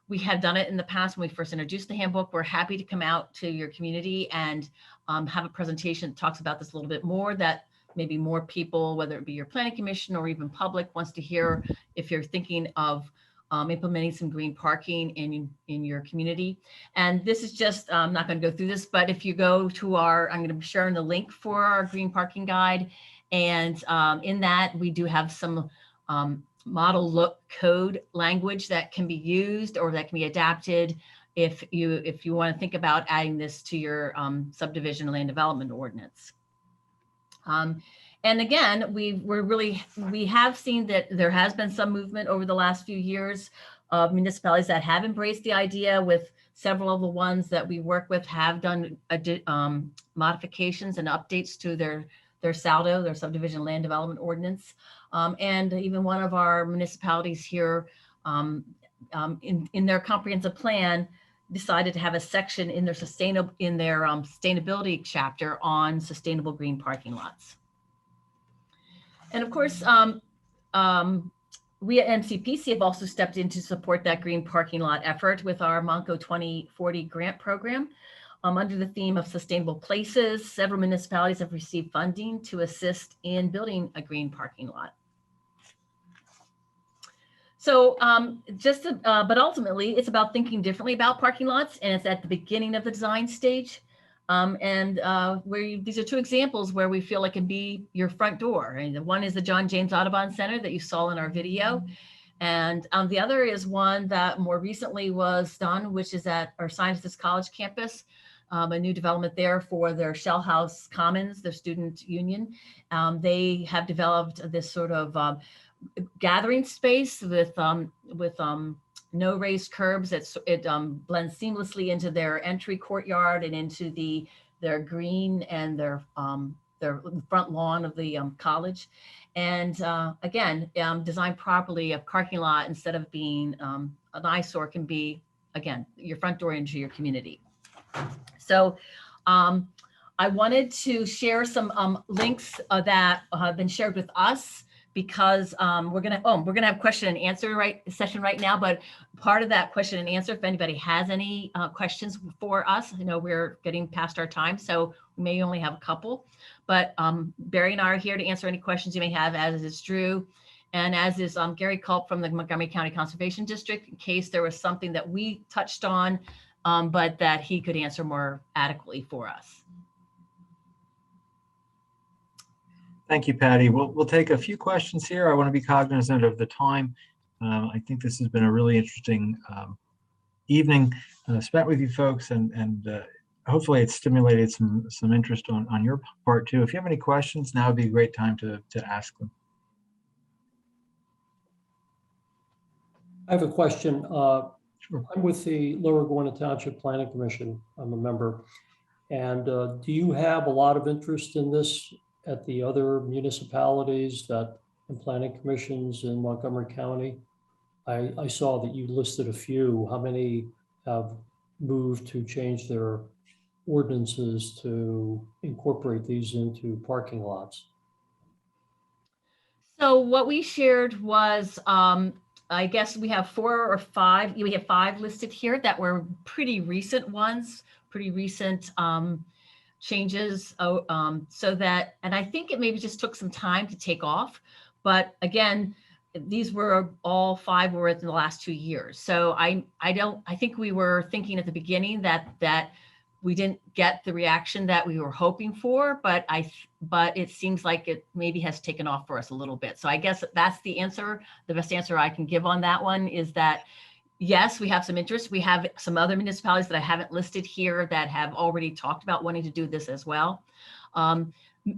we have done it in the past when we first introduced the handbook. We're happy to come out to your community and have a presentation that talks about this a little bit more, that maybe more people, whether it be your planning commission or even public, wants to hear if you're thinking of implementing some green parking in your community. And this is just, I'm not going to go through this, but if you go to I'm going to be sharing the link for our green parking guide. And in that, we do have some model look code language that can be used or that can be adapted if you want to think about adding this to your subdivision land development ordinance. And again, we have seen that there has been some movement over the last few years of municipalities that have embraced the idea. With several of the ones that we work with have done modifications and updates to their SALDO, their subdivision land development ordinance. And even one of our municipalities here in their comprehensive plan decided to have a section in their sustainability chapter on sustainable green parking lots. And of course, we at MCPC have also stepped in to support that green parking lot effort with our Monco 2040 grant program. Under the theme of sustainable places, several municipalities have received funding to assist in building a green parking lot. So but ultimately it's about thinking differently about parking lots, and it's at the beginning of the design stage. These are two examples where we feel like it can be your front door. And one is the John James Audubon Center that you saw in our video. And the other is one that more recently was done, which is at our Sciences College campus, a new development there for their Shell House Commons, their student union. They have developed this sort of gathering space with no raised curbs. It blends seamlessly into their entry courtyard and into their green and their front lawn of the college. And again, designed properly, a parking lot, instead of being an eyesore, can be, again, your front door into your community. So I wanted to share some links that have been shared with us, because we're gonna have question and answer session right now. But part of that question and answer, if anybody has any questions for us, I know we're getting past our time, so we may only have a couple. But Barry and I are here to answer any questions you may have, as is Drew, and as is Gary Culp from the Montgomery County Conservation District, in case there was something that we touched on, but that he could answer more adequately for us. Thank you, Patty. We'll take a few questions here. I want to be cognizant of the time. I think this has been a really interesting evening spent with you folks, and hopefully it's stimulated some interest on your part too. If you have any questions, now would be a great time to ask them. I have a question. Sure. I'm with the Lower Gwinnett Township Planning Commission. I'm a member. And do you have a lot of interest in this at the other municipalities and planning commissions in Montgomery County? I saw that you listed a few. How many have moved to change their ordinances to incorporate these into parking lots? So what we shared was, I guess we have 4 or 5. We have 5 listed here that were pretty recent ones, pretty recent changes. So that, and I think it maybe just took some time to take off. But again, these were all 5 were in the last 2 years. So I think we were thinking at the beginning that we didn't get the reaction that we were hoping for, but it seems like it maybe has taken off for us a little bit. So I guess that's the answer. The best answer I can give on that one is that, yes, we have some interest. We have some other municipalities that I haven't listed here that have already talked about wanting to do this as well.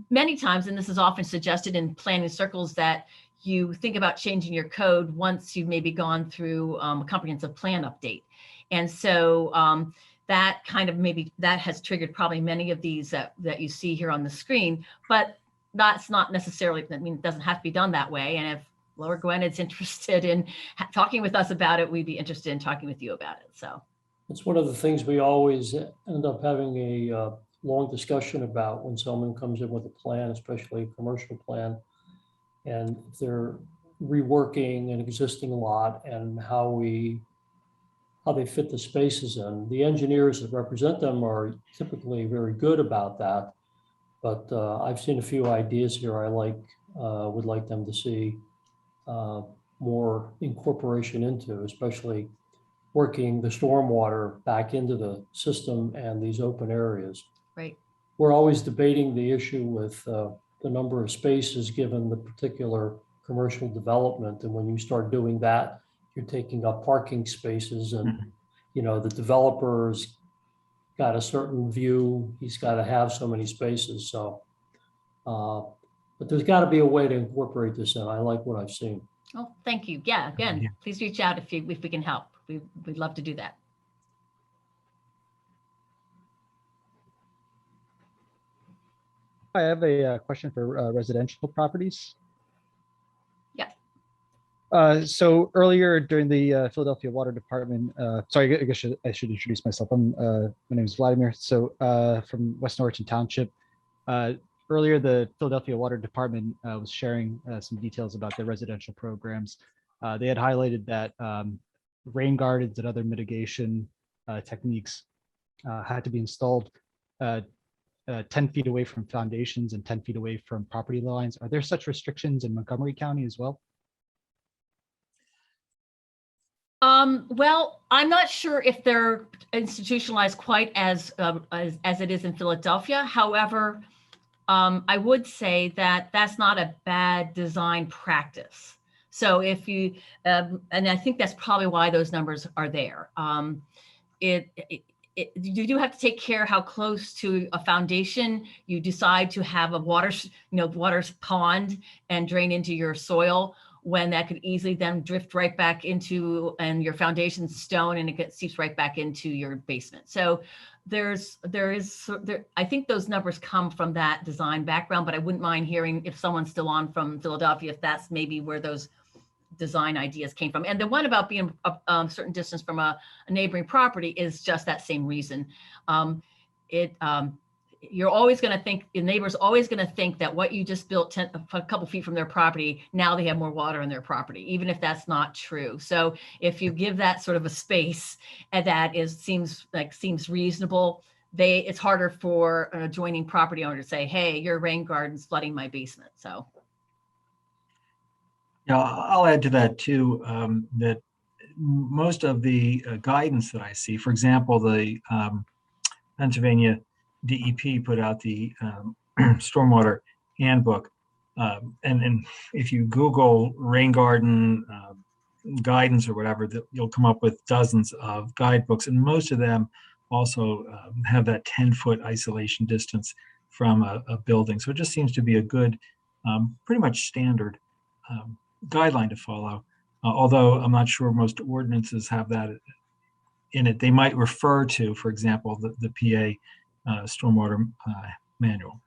Many times, and this is often suggested in planning circles, that you think about changing your code once you've maybe gone through a comprehensive plan update. And so that kind of that has triggered probably many of these that you see here on the screen, but that's not necessarily, I mean, it doesn't have to be done that way. And if Lower Gwinnett's interested in talking with us about it, we'd be interested in talking with you about it. So it's one of the things we always end up having a long discussion about when someone comes in with a plan, especially a commercial plan, and if they're reworking an existing lot and how they fit the spaces in. The engineers that represent them are typically very good about that, but I've seen a few ideas here I would like them to see more incorporation into, especially working the stormwater back into the system and these open areas. Right. We're always debating the issue with the number of spaces given the particular commercial development. And when you start doing that, you're taking up parking spaces, and you know, the developer's got a certain view, he's got to have so many spaces. So, but there's got to be a way to incorporate this in. I like what I've seen. Oh, thank you. Yeah, again, please reach out if we can help. We'd love to do that. I have a question for residential properties. Yeah. So earlier during the Philadelphia Water Department, sorry, I guess I should introduce myself. My name is Vladimir. So from West Norriton Township. Earlier, the Philadelphia Water Department was sharing some details about their residential programs. they had highlighted that rain gardens and other mitigation techniques had to be installed 10 feet away from foundations and 10 feet away from property lines. Are there such restrictions in Montgomery County as well? Well, I'm not sure if they're institutionalized quite as it is in Philadelphia. However, I would say that that's not a bad design practice. So if you, and I think that's probably why those numbers are there. You do have to take care how close to a foundation you decide to have a water pond and drain into your soil, when that could easily then drift right back into, and your foundation's stone and it seeps right back into your basement. So I think those numbers come from that design background, but I wouldn't mind hearing if someone's still on from Philadelphia, if that's maybe where those design ideas came from. And the one about being a certain distance from a neighboring property is just that same reason. You're always going to think, your neighbor's always going to think that what you just built a couple feet from their property, now they have more water on their property, even if that's not true. So if you give that sort of a space and that seems reasonable, it's harder for an adjoining property owner to say, hey, your rain garden's flooding my basement. So. Yeah, I'll add to that too, that most of the guidance that I see, for example, the Pennsylvania DEP put out the Stormwater Handbook. And if you Google rain garden guidance or whatever, you'll come up with dozens of guidebooks. And most of them also have that 10-foot isolation distance from a building. So it just seems to be a good, pretty much standard guideline to follow. Although I'm not sure most ordinances have that in it. They might refer to, for example, the PA stormwater manual.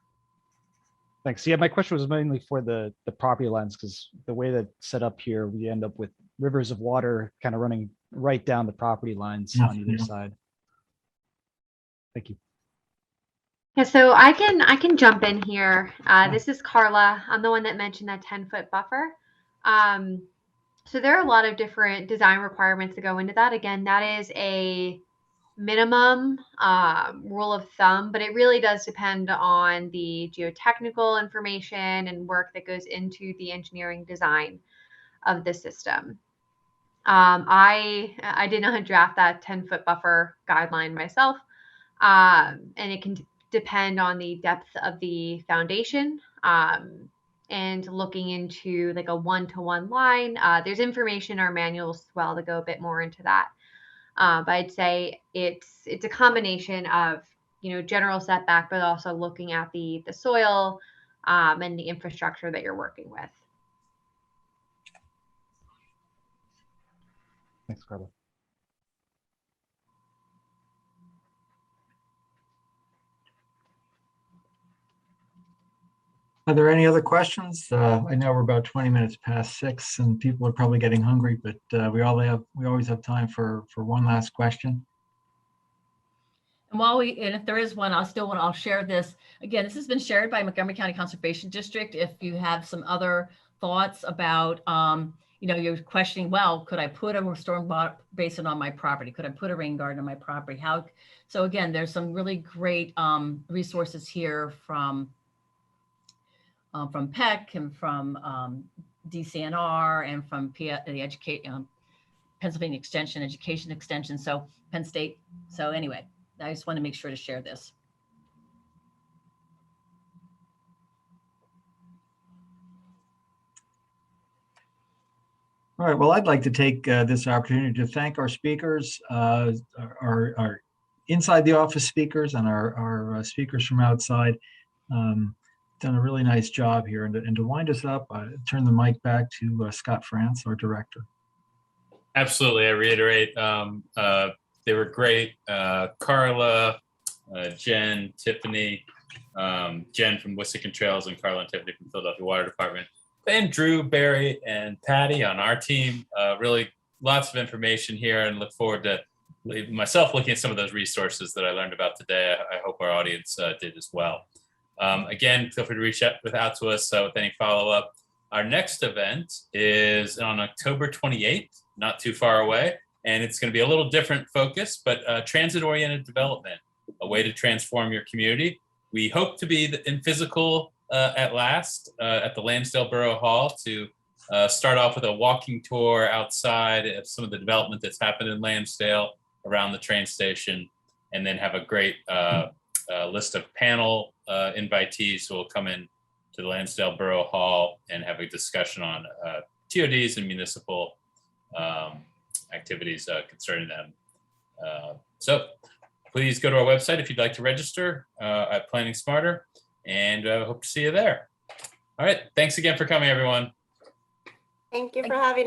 Thanks. Yeah, my question was mainly for the property lines, because the way that set up here, we end up with rivers of water kind of running right down the property lines on either side. Thank you. Yeah, so I can jump in here. This is Carla. I'm the one that mentioned that 10-foot buffer. So there are a lot of different design requirements that go into that. Again, that is a minimum rule of thumb, but it really does depend on the geotechnical information and work that goes into the engineering design of the system. I did not draft that 10-foot buffer guideline myself, and it can depend on the depth of the foundation, and looking into like a one-to-one line. There's information in our manuals as well to go a bit more into that. But I'd say it's a combination of, general setback, but also looking at the soil and the infrastructure that you're working with. Thanks, Carla. Are there any other questions? I know we're about 20 minutes past 6 and people are probably getting hungry, but we always have time for one last question. And if there is one, I'll share this. Again, this has been shared by Montgomery County Conservation District. If you have some other thoughts about, you're questioning, well, could I put a storm basin on my property? Could I put a rain garden on my property? So again, there's some really great resources here from PEC and from DCNR and from the Pennsylvania Education Extension, so Penn State. So anyway, I just want to make sure to share this. All right, well, I'd like to take this opportunity to thank our speakers, our inside the office speakers and our speakers from outside. Done a really nice job here. And to wind us up, I turn the mic back to Scott France, our director. Absolutely. I reiterate, they were great. Carla, Jenn, Tiffany, Jenn from Wissahickon Trails, and Carla and Tiffany from Philadelphia Water Department. And Drew, Barry, and Pattie on our team. Really lots of information here, and look forward to myself looking at some of those resources that I learned about today. I hope our audience did as well. Again, feel free to reach out to us with any follow-up. Our next event is on October 28th, not too far away. And it's going to be a little different focus, but transit-oriented development, a way to transform your community. We hope to be in physical at last at the Lansdale Borough Hall to start off with a walking tour outside of some of the development that's happened in Lansdale around the train station, and then have a great list of panel invitees who will come in to the Lansdale Borough Hall and have a discussion on TODs and municipal activities concerning them. So please go to our website if you'd like to register at Planning Smarter, and hope to see you there. All right, thanks again for coming, everyone. Thank you for having us.